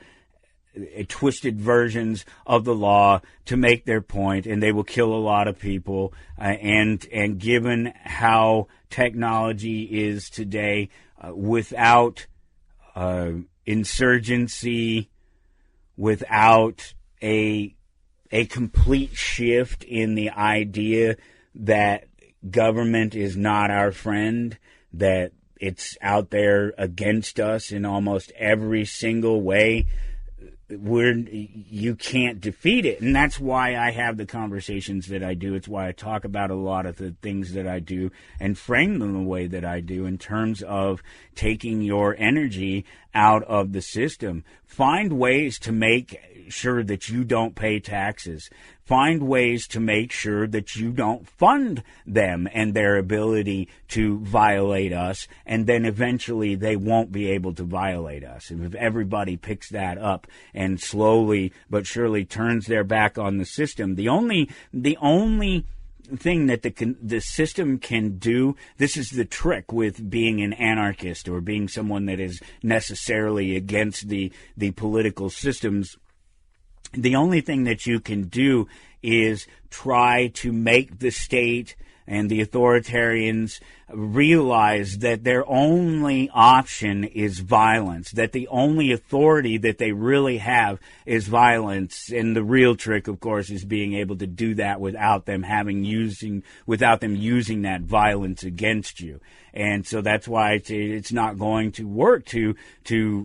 twisted versions of the law, to make their point, and they will kill a lot of people. And given how technology is today, without insurgency, without a complete shift in the idea that government is not our friend, that it's out there against us in almost every single way, you can't defeat it. And that's why I have the conversations that I do. It's why I talk about a lot of the things that I do and frame them the way that I do, in terms of taking your energy out of the system. Find ways to make sure that you don't pay taxes. Find ways to make sure that you don't fund them and their ability to violate us, and then eventually they won't be able to violate us. And if everybody picks that up and slowly but surely turns their back on the system, the only thing that the system can do, this is the trick with being an anarchist or being someone that is necessarily against the political systems The only thing that you can do is try to make the state and the authoritarians realize that their only option is violence, that the only authority that they really have is violence. And the real trick, of course, is being able to do that without them using that violence against you. And so that's why it's not going to work to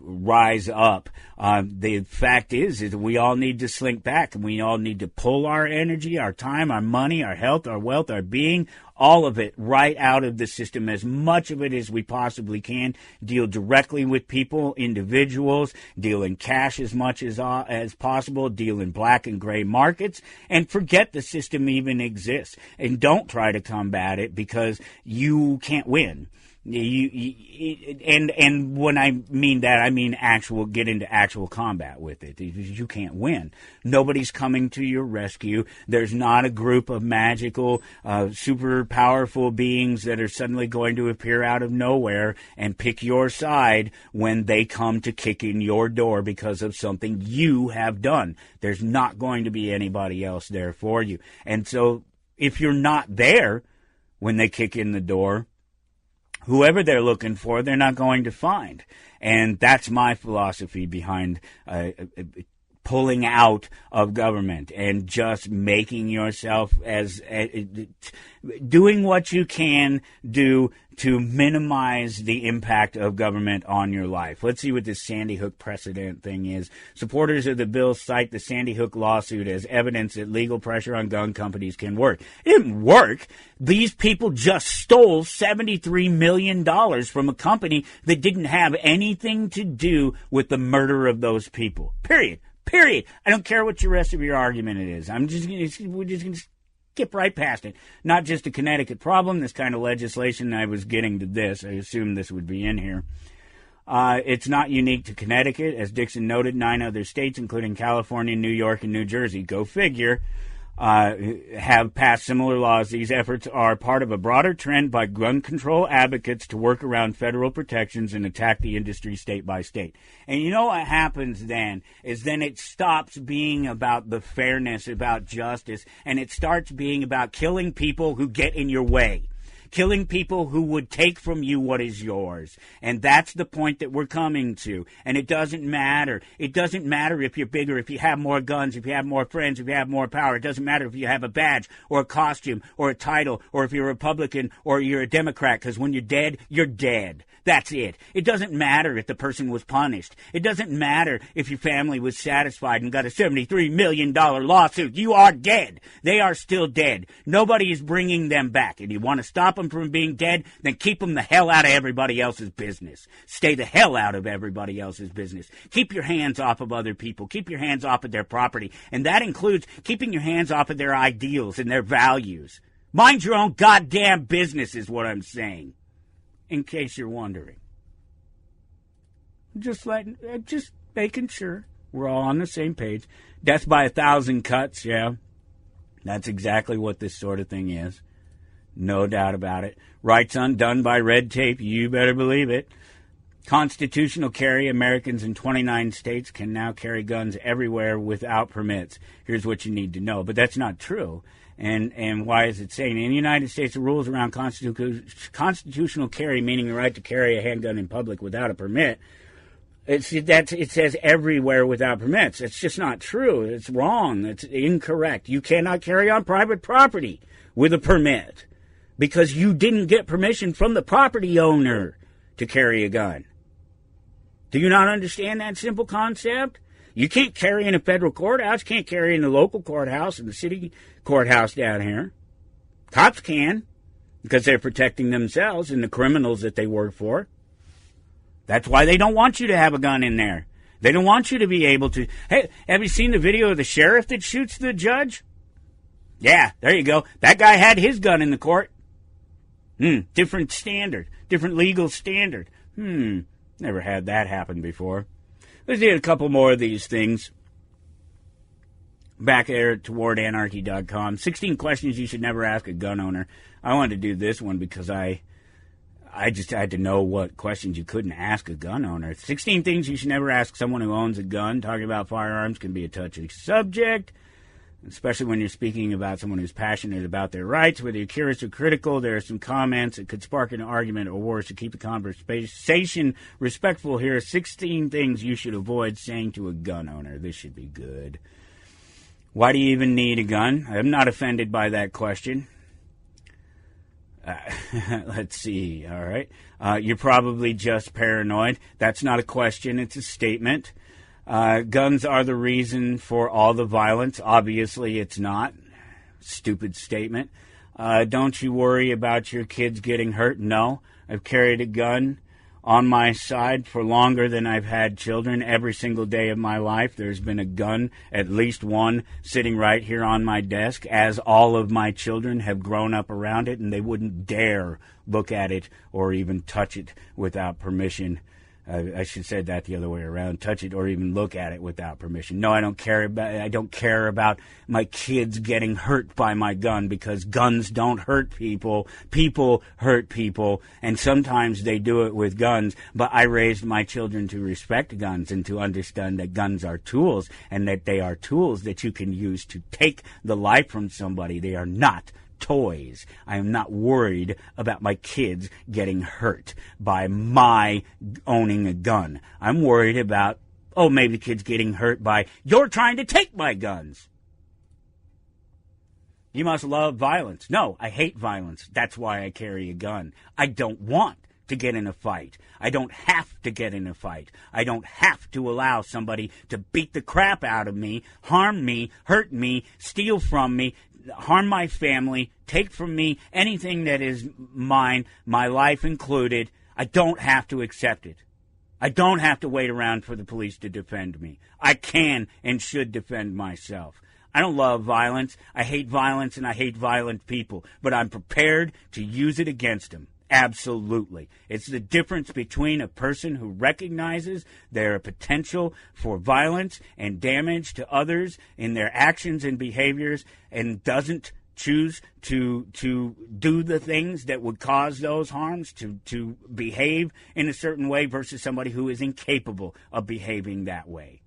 rise up. The fact is we all need to slink back, and we all need to pull our energy, our time, our money, our health, our wealth, our being, all of it right out of the system, as much of it as we possibly can. Deal directly with people, individuals, deal in cash as much as possible, deal in black and gray markets, and forget the system even exists. And don't try to combat it, because you can't win. And when I mean that, I mean get into actual combat with it. You can't win. Nobody's coming to your rescue. There's not a group of magical, super powerful beings that are suddenly going to appear out of nowhere and pick your side when they come to kick in your door because of something you have done. There's not going to be anybody else there for you. And so if you're not there when they kick in the door, whoever they're looking for, they're not going to find. And that's my philosophy behind pulling out of government and just making yourself doing what you can do to minimize the impact of government on your life. Let's see what this Sandy Hook precedent thing is. Supporters of the bill cite the Sandy Hook lawsuit as evidence that legal pressure on gun companies can work. It didn't work. These people just stole $73 million from a company that didn't have anything to do with the murder of those people. Period. I don't care what the rest of your argument it is. We're just going to skip right past it. Not just a Connecticut problem, this kind of legislation. I was getting to this. I assumed this would be in here. It's not unique to Connecticut. As Dixon noted, 9 other states, including California, New York, and New Jersey, go figure, have passed similar laws. These efforts are part of a broader trend by gun control advocates to work around federal protections and attack the industry state by state. And you know what happens then is it stops being about the fairness, about justice, and it starts being about killing people who get in your way. Killing people who would take from you what is yours. And that's the point that we're coming to. And it doesn't matter. It doesn't matter if you're bigger, if you have more guns, if you have more friends, if you have more power. It doesn't matter if you have a badge or a costume or a title or if you're a Republican or you're a Democrat, because when you're dead, you're dead. That's it. It doesn't matter if the person was punished. It doesn't matter if your family was satisfied and got a $73 million lawsuit. You are dead. They are still dead. Nobody is bringing them back. And you want to stop them from being dead, then keep them the hell out of everybody else's business. Stay the hell out of everybody else's business. Keep your hands off of other people. Keep your hands off of their property. And that includes keeping your hands off of their ideals and their values. Mind your own goddamn business is what I'm saying. In case you're wondering. Just making sure we're all on the same page. Death by 1,000 cuts, yeah. That's exactly what this sort of thing is. No doubt about it. Rights undone by red tape, you better believe it. Constitutional carry. Americans in 29 states can now carry guns everywhere without permits. Here's what you need to know. But that's not true. And why is it saying? In the United States, the rules around constitutional carry, meaning the right to carry a handgun in public without a permit, it says everywhere without permits. It's just not true. It's wrong. It's incorrect. You cannot carry on private property with a permit because you didn't get permission from the property owner to carry a gun. Do you not understand that simple concept? You can't carry in a federal courthouse. You can't carry in the local courthouse and the city courthouse down here. Cops can, because they're protecting themselves and the criminals that they work for. That's why they don't want you to have a gun in there. They don't want you to be able to. Hey, have you seen the video of the sheriff that shoots the judge? Yeah, there you go. That guy had his gun in the court. Different standard. Different legal standard. Never had that happen before. Let's do a couple more of these things. Back there toward anarchy.com. 16 questions you should never ask a gun owner. I wanted to do this one because I I just had to know what questions you couldn't ask a gun owner. 16 things you should never ask someone who owns a gun. Talking about firearms can be a touchy subject, especially when you're speaking about someone who's passionate about their rights. Whether you're curious or critical, there are some comments that could spark an argument or worse. To keep the conversation respectful, here are 16 things you should avoid saying to a gun owner. This should be good. Why do you even need a gun? I'm not offended by that question. Let's see. All right. You're probably just paranoid. That's not a question. It's a statement. Guns are the reason for all the violence. Obviously, it's not. Stupid statement. Don't you worry about your kids getting hurt? No. I've carried a gun on my side for longer than I've had children. Every single day of my life, there's been a gun, at least one, sitting right here on my desk, as all of my children have grown up around it, and they wouldn't dare look at it or even touch it without permission. I should have said that the other way around. Touch it or even look at it without permission. No, I don't care about my kids getting hurt by my gun, because guns don't hurt people. People hurt people, and sometimes they do it with guns. But I raised my children to respect guns and to understand that guns are tools, and that they are tools that you can use to take the life from somebody. They are not toys. I am not worried about my kids getting hurt by my owning a gun. I'm worried about, maybe the kid's getting hurt by, you're trying to take my guns. You must love violence. No, I hate violence. That's why I carry a gun. I don't want to get in a fight. I don't have to get in a fight. I don't have to allow somebody to beat the crap out of me, harm me, hurt me, steal from me, harm my family, take from me anything that is mine, my life included. I don't have to accept it. I don't have to wait around for the police to defend me. I can and should defend myself. I don't love violence. I hate violence, and I hate violent people, but I'm prepared to use it against them. Absolutely. It's the difference between a person who recognizes their potential for violence and damage to others in their actions and behaviors and doesn't choose to do the things that would cause those harms, to behave in a certain way, versus somebody who is incapable of behaving that way.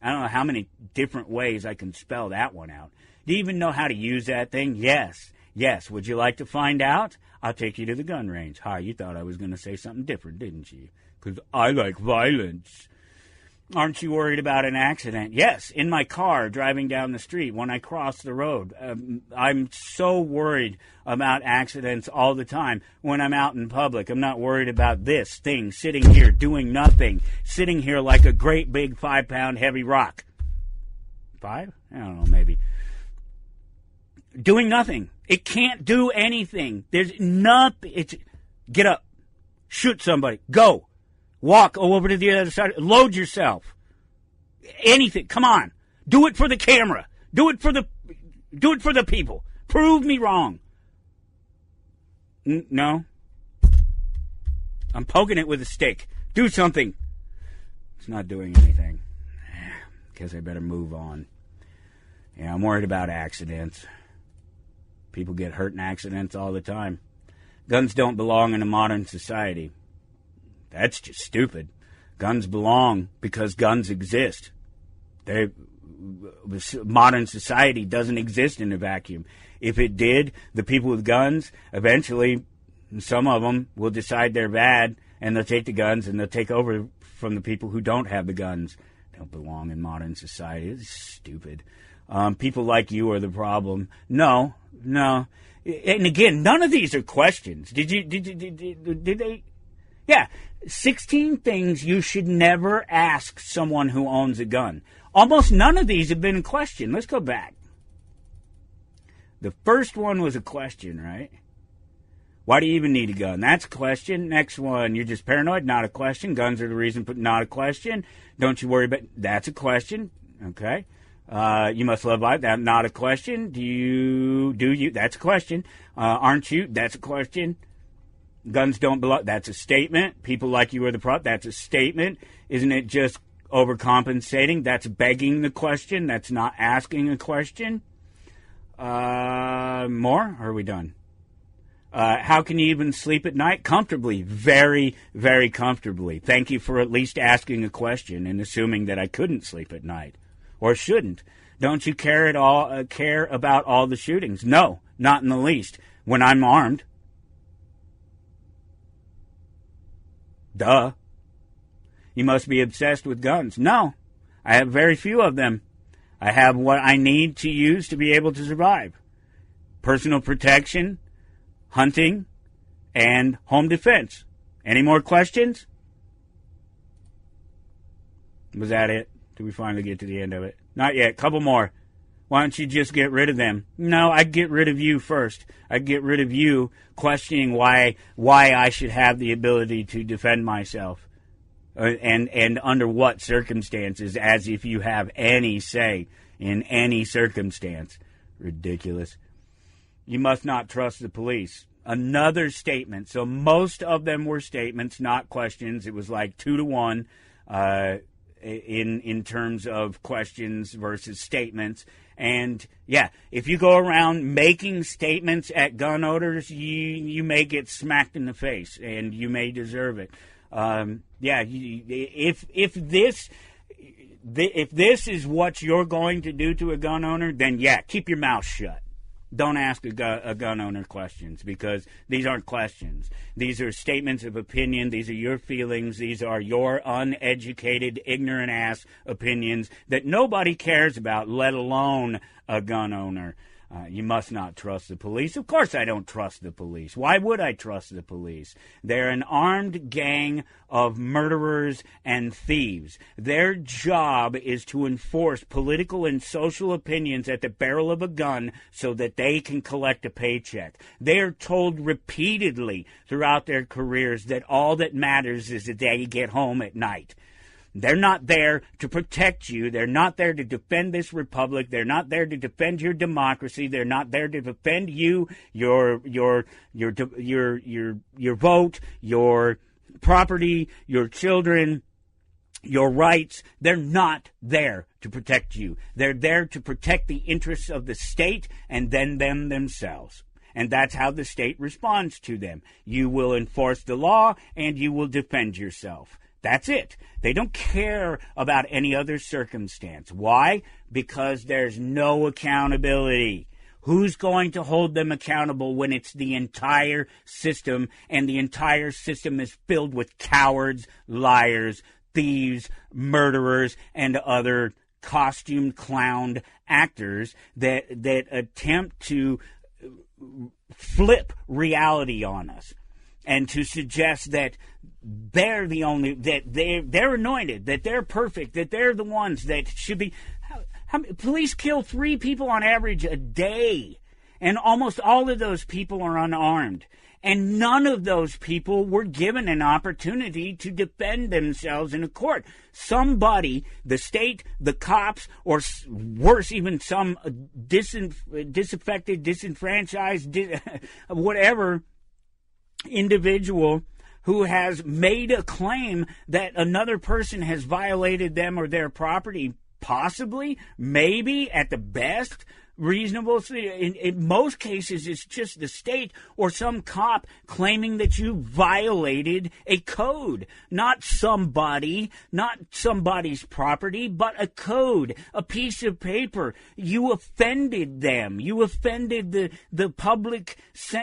I don't know how many different ways I can spell that one out. Do you even know how to use that thing? Yes. Yes. Would you like to find out? I'll take you to the gun range. Hi, you thought I was going to say something different, didn't you? Because I like violence. Aren't you worried about an accident? Yes, in my car driving down the street when I cross the road. I'm so worried about accidents all the time when I'm out in public. I'm not worried about this thing sitting here doing nothing, sitting here like a great big 5-pound heavy rock. 5? I don't know, maybe. Doing nothing. It can't do anything. There's nothing. Get up. Shoot somebody. Go. Walk over to the other side. Load yourself. Anything. Come on. Do it for the camera. Do it for the people. Prove me wrong. No. I'm poking it with a stick. Do something. It's not doing anything. Guess I better move on. Yeah, I'm worried about accidents. People get hurt in accidents all the time. Guns don't belong in a modern society. That's just stupid. Guns belong because guns exist. Modern society doesn't exist in a vacuum. If it did, the people with guns, eventually, some of them will decide they're bad, and they'll take the guns, and they'll take over from the people who don't have the guns. They don't belong in modern society. It's stupid. People like you are the problem. No. And again, none of these are questions. Did they? Yeah. 16 things you should never ask someone who owns a gun. Almost none of these have been a question. Let's go back. The first one was a question, right? Why do you even need a gun? That's a question. Next one, you're just paranoid. Not a question. Guns are the reason, but not a question. Don't you worry about. That's a question. Okay. You must love life. That's not a question. Do you? That's a question. Aren't you? That's a question. Guns don't belong. That's a statement. People like you are the problem. That's a statement. Isn't it just overcompensating? That's begging the question. That's not asking a question. More? Or are we done? How can you even sleep at night? Comfortably. Very, very comfortably. Thank you for at least asking a question and assuming that I couldn't sleep at night. Or shouldn't. Don't you care about all the shootings? No, not in the least. When I'm armed. Duh. You must be obsessed with guns. No, I have very few of them. I have what I need to use to be able to survive. Personal protection, hunting, and home defense. Any more questions? Was that it? Did we finally get to the end of it? Not yet. Couple more. Why don't you just get rid of them? No, I'd get rid of you first. I'd get rid of you questioning why I should have the ability to defend myself. And under what circumstances, as if you have any say in any circumstance. Ridiculous. You must not trust the police. Another statement. So most of them were statements, not questions. It was like 2-to-1 in terms of questions versus statements. And, yeah, if you go around making statements at gun owners, you may get smacked in the face, and you may deserve it. If this is what you're going to do to a gun owner, then, yeah, keep your mouth shut. Don't ask a gun owner questions, because these aren't questions. These are statements of opinion. These are your feelings. These are your uneducated, ignorant-ass opinions that nobody cares about, let alone a gun owner. You must not trust the police. Of course I don't trust the police. Why would I trust the police? They're an armed gang of murderers and thieves. Their job is to enforce political and social opinions at the barrel of a gun so that they can collect a paycheck. They are told repeatedly throughout their careers that all that matters is that they get home at night. They're not there to protect you. They're not there to defend this republic. They're not there to defend your democracy. They're not there to defend you, your vote, your property, your children, your rights. They're not there to protect you. They're there to protect the interests of the state and then them themselves. And that's how the state responds to them. You will enforce the law and you will defend yourself. That's it. They don't care about any other circumstance. Why? Because there's no accountability. Who's going to hold them accountable when it's the entire system, and the entire system is filled with cowards, liars, thieves, murderers, and other costumed clowned actors that attempt to flip reality on us and to suggest that they're the only, that they're anointed, that they're perfect, that they're the ones that should be. Police kill 3 people on average a day, and almost all of those people are unarmed. And none of those people were given an opportunity to defend themselves in a court. Somebody, the state, the cops, or worse, even some disaffected, disenfranchised, whatever individual who has made a claim that another person has violated them or their property, possibly, maybe, at the best, reasonable. In most cases, it's just the state or some cop claiming that you violated a code. Not somebody, not somebody's property, but a code, a piece of paper. You offended them. You offended the public,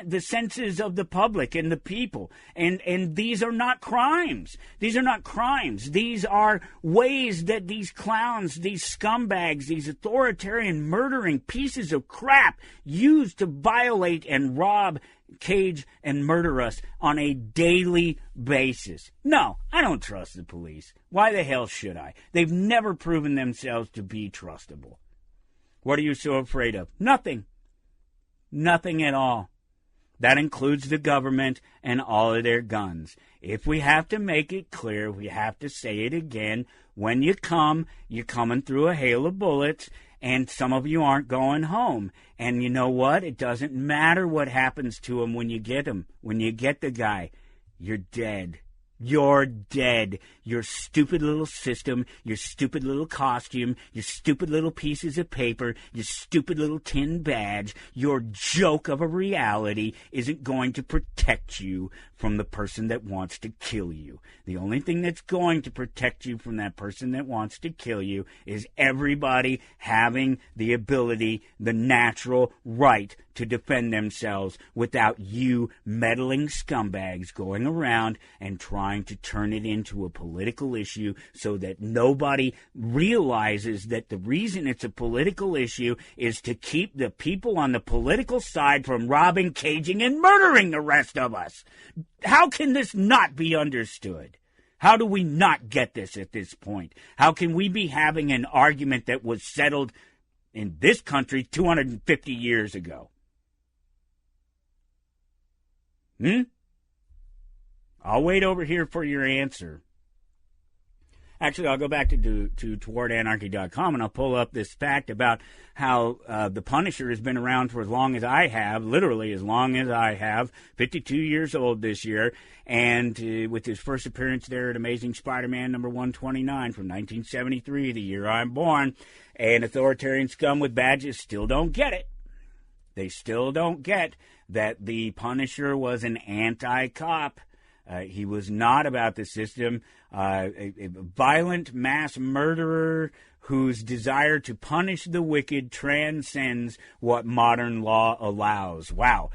the senses of the public and the people. And these are not crimes. These are not crimes. These are ways that these clowns, these scumbags, these authoritarian murdering pieces of crap used to violate and rob, cage, and murder us on a daily basis. No, I don't trust the police. Why the hell should I? They've never proven themselves to be trustable. What are you so afraid of? Nothing. Nothing at all. That includes the government and all of their guns. If we have to make it clear, we have to say it again. When you come, you're coming through a hail of bullets, and some of you aren't going home. And you know what? It doesn't matter what happens to them when you get them. When you get the guy, you're dead. You're dead. Your stupid little system, your stupid little costume, your stupid little pieces of paper, your stupid little tin badge, your joke of a reality isn't going to protect you from the person that wants to kill you. The only thing that's going to protect you from that person that wants to kill you is everybody having the ability, the natural right to defend themselves without you meddling scumbags going around and trying to turn it into a political issue so that nobody realizes that the reason it's a political issue is to keep the people on the political side from robbing, caging, and murdering the rest of us. How can this not be understood? How do we not get this at this point? How can we be having an argument that was settled in this country 250 years ago? I'll wait over here for your answer. Actually, I'll go back to towardanarchy.com and I'll pull up this fact about how the Punisher has been around for as long as I have, literally as long as I have, 52 years old this year, and with his first appearance there at Amazing Spider-Man number 129 from 1973, the year I'm born, and authoritarian scum with badges still don't get it. They still don't get that the Punisher was an anti-cop. He was not about the system. A violent mass murderer whose desire to punish the wicked transcends what modern law allows. Wow.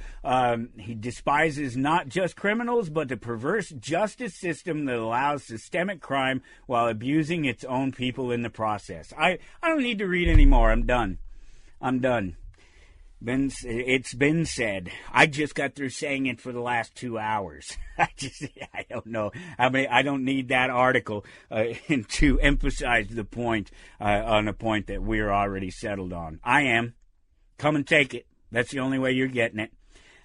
He despises not just criminals, but the perverse justice system that allows systemic crime while abusing its own people in the process. I don't need to read anymore. I'm done. It's been said. I just got through saying it for the last 2 hours. I don't know. I don't need that article to emphasize the point on a point that we're already settled on. I am. Come and take it. That's the only way you're getting it.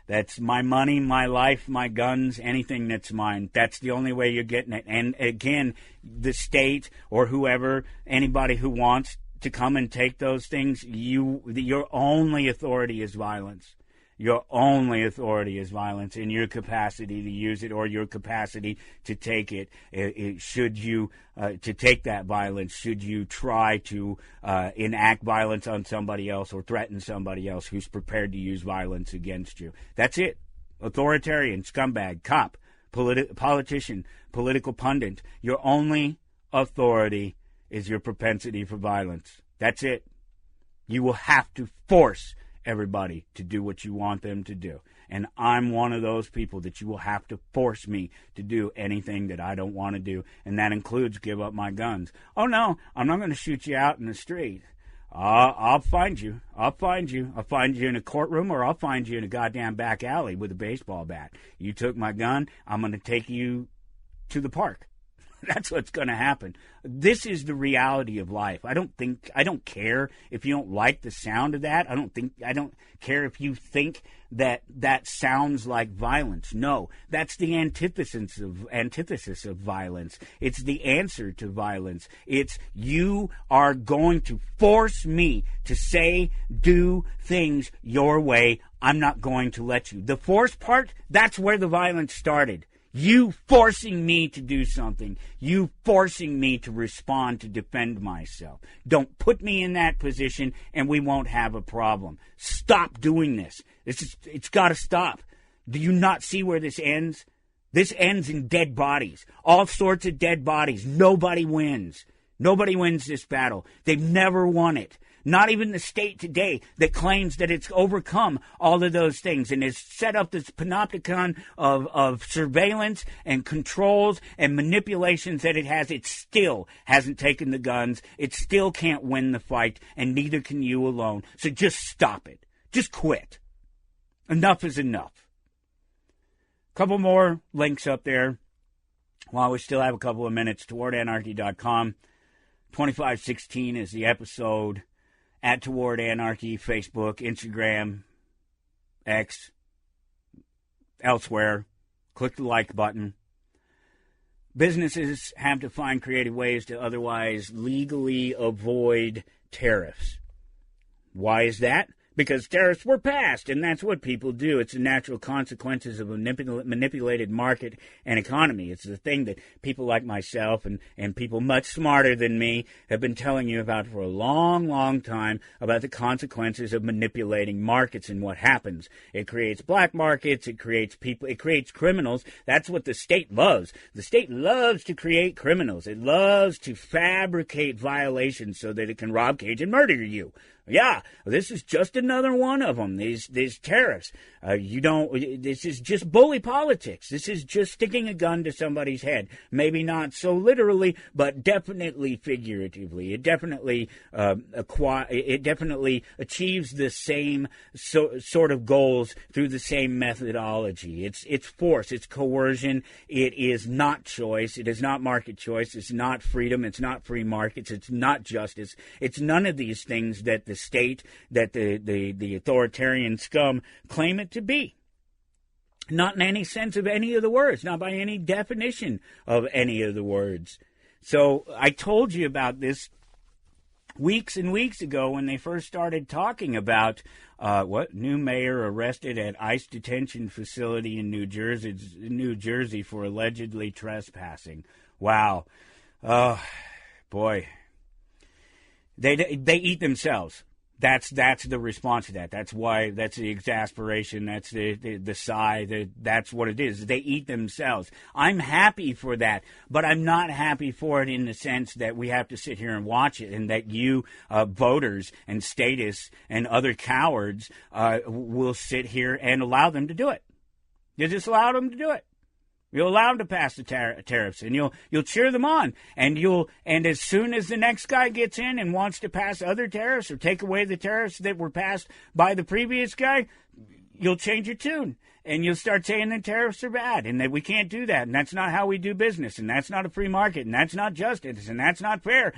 That's my money, my life, my guns, anything that's mine. That's the only way you're getting it. And again, the state or whoever, anybody who wants to come and take those things, your only authority is violence. Your only authority is violence in your capacity to use it or your capacity to take it. Should you to take that violence, should you try to enact violence on somebody else or threaten somebody else who's prepared to use violence against you. That's it. Authoritarian, scumbag, cop, politician, political pundit. Your only authority is your propensity for violence. That's it. You will have to force everybody to do what you want them to do. And I'm one of those people that you will have to force me to do anything that I don't want to do. And that includes give up my guns. Oh, no, I'm not going to shoot you out in the street. I'll find you. I'll find you in a courtroom or I'll find you in a goddamn back alley with a baseball bat. You took my gun, I'm going to take you to the park. That's what's going to happen. This is the reality of life. I don't care if you don't like the sound of that. I don't care if you think that sounds like violence. No, that's the antithesis of violence. It's the answer to violence. It's you are going to force me to say, do things your way. I'm not going to let you. The force part, that's where the violence started. You forcing me to do something. You forcing me to respond to defend myself. Don't put me in that position and we won't have a problem. Stop doing this. It's got to stop. Do you not see where this ends? This ends in dead bodies. All sorts of dead bodies. Nobody wins. Nobody wins this battle. They've never won it. Not even the state today that claims that it's overcome all of those things and has set up this panopticon of surveillance and controls and manipulations that it has. It still hasn't taken the guns. It still can't win the fight, and neither can you alone. So just stop it. Just quit. Enough is enough. Couple more links up there while we still have a couple of minutes. towardanarchy.com. 2516 is the episode. At Toward Anarchy, Facebook, Instagram, X, elsewhere. Click the like button. Businesses have to find creative ways to otherwise legally avoid tariffs. Why is that? because tariffs were passed, and that's what people do. It's the natural consequences of a manipulated market and economy. It's the thing that people like myself and people much smarter than me have been telling you about for a long, long time, about the consequences of manipulating markets and what happens. It creates black markets, it creates people, it creates criminals. That's what the state loves. The state loves to create criminals. It loves to fabricate violations so that it can rob, cage, and murder you. Yeah, this is just another one of them. These tariffs. This is just bully politics. This is just sticking a gun to somebody's head. Maybe not so literally, but definitely figuratively. It definitely achieves the same sort of goals through the same methodology. It's force. It's coercion. It is not choice. It is not market choice. It's not freedom. It's not free markets. It's not justice. It's none of these things that the state, that the authoritarian scum claim it to be. Not in any sense of any of the words, not by any definition of any of the words. So I told you about this weeks and weeks ago when they first started talking about new mayor arrested at ICE detention facility in New Jersey for allegedly trespassing. Wow. Oh, boy. They eat themselves. That's the response to that. That's the exasperation. That's the sigh. That's what it is. They eat themselves. I'm happy for that, but I'm not happy for it in the sense that we have to sit here and watch it, and that you voters and statists and other cowards will sit here and allow them to do it. You just allow them to do it. You'll allow them to pass the tariffs, and you'll cheer them on, and as soon as the next guy gets in and wants to pass other tariffs or take away the tariffs that were passed by the previous guy, you'll change your tune, and you'll start saying that tariffs are bad, and that we can't do that, and that's not how we do business, and that's not a free market, and that's not justice, and that's not fair.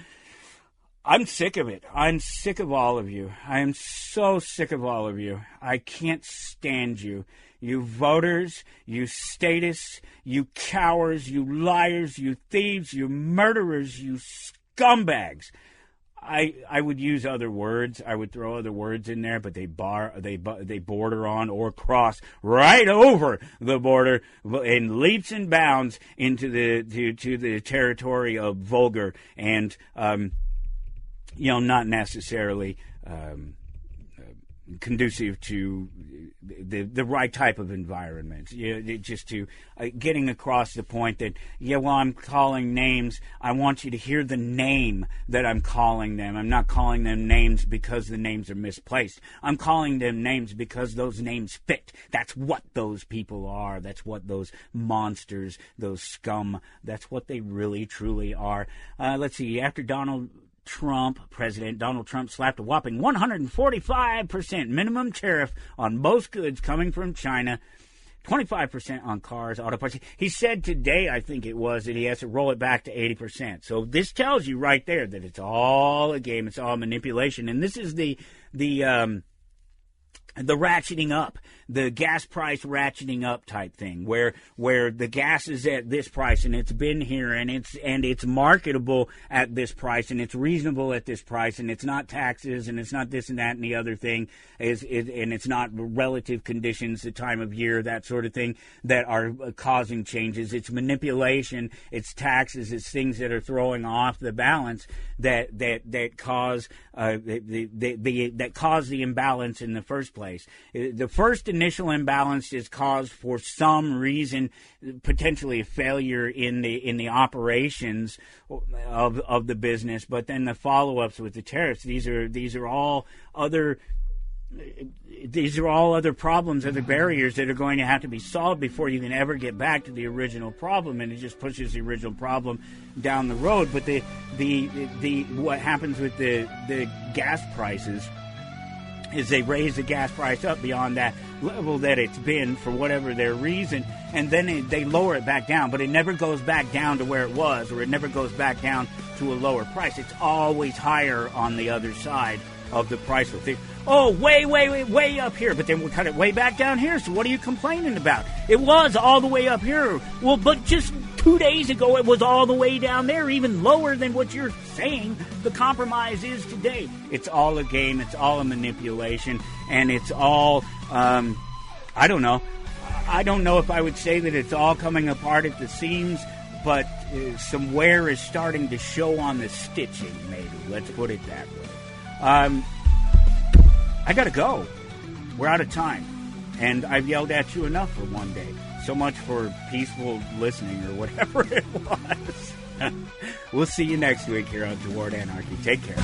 I'm sick of it. I'm sick of all of you. I am so sick of all of you. I can't stand you. You voters, you statists, you cowards, you liars, you thieves, you murderers, you scumbags. I would use other words. I would throw other words in there, but they border on or cross right over the border in leaps and bounds into the territory of vulgar and not necessarily conducive to the right type of environment. Just to getting across the point that, I'm calling names. I want you to hear the name that I'm calling them. I'm not calling them names because the names are misplaced. I'm calling them names because those names fit. That's what those people are. That's what those monsters, those scum, that's what they really, truly are. Let's see. After President Donald Trump slapped a whopping 145% minimum tariff on most goods coming from China, 25% on cars, auto parts. He said today, I think it was, that he has to roll it back to 80%. So this tells you right there that it's all a game, it's all manipulation. And this is the ratcheting up, the gas price ratcheting up type thing, where the gas is at this price and it's been here and it's marketable at this price and it's reasonable at this price and it's not taxes and it's not this and that and the other thing and it's not relative conditions, the time of year, that sort of thing that are causing changes. It's manipulation, it's taxes, it's things that are throwing off the balance that cause that cause the imbalance in the first place. The first initial imbalance is caused for some reason, potentially a failure in the operations of the business, but then the follow-ups with the tariffs, these are all other problems, other barriers that are going to have to be solved before you can ever get back to the original problem, and it just pushes the original problem down the road. But the what happens with the gas prices is they raise the gas price up beyond that level that it's been for whatever their reason, and then they lower it back down, but it never goes back down to where it was, or it never goes back down to a lower price. It's always higher on the other side of the price. oh, way up here. But then we cut it way back down here. So what are you complaining about? It was all the way up here. Well, but just 2 days ago, it was all the way down there, even lower than what you're saying the compromise is today. It's all a game. It's all a manipulation. And it's all, I don't know. I don't know if I would say that it's all coming apart at the seams, but some wear is starting to show on the stitching, maybe. Let's put it that way. I gotta go. We're out of time. And I've yelled at you enough for one day. So much for peaceful listening or whatever it was. We'll see you next week here on Toward Anarchy. Take care.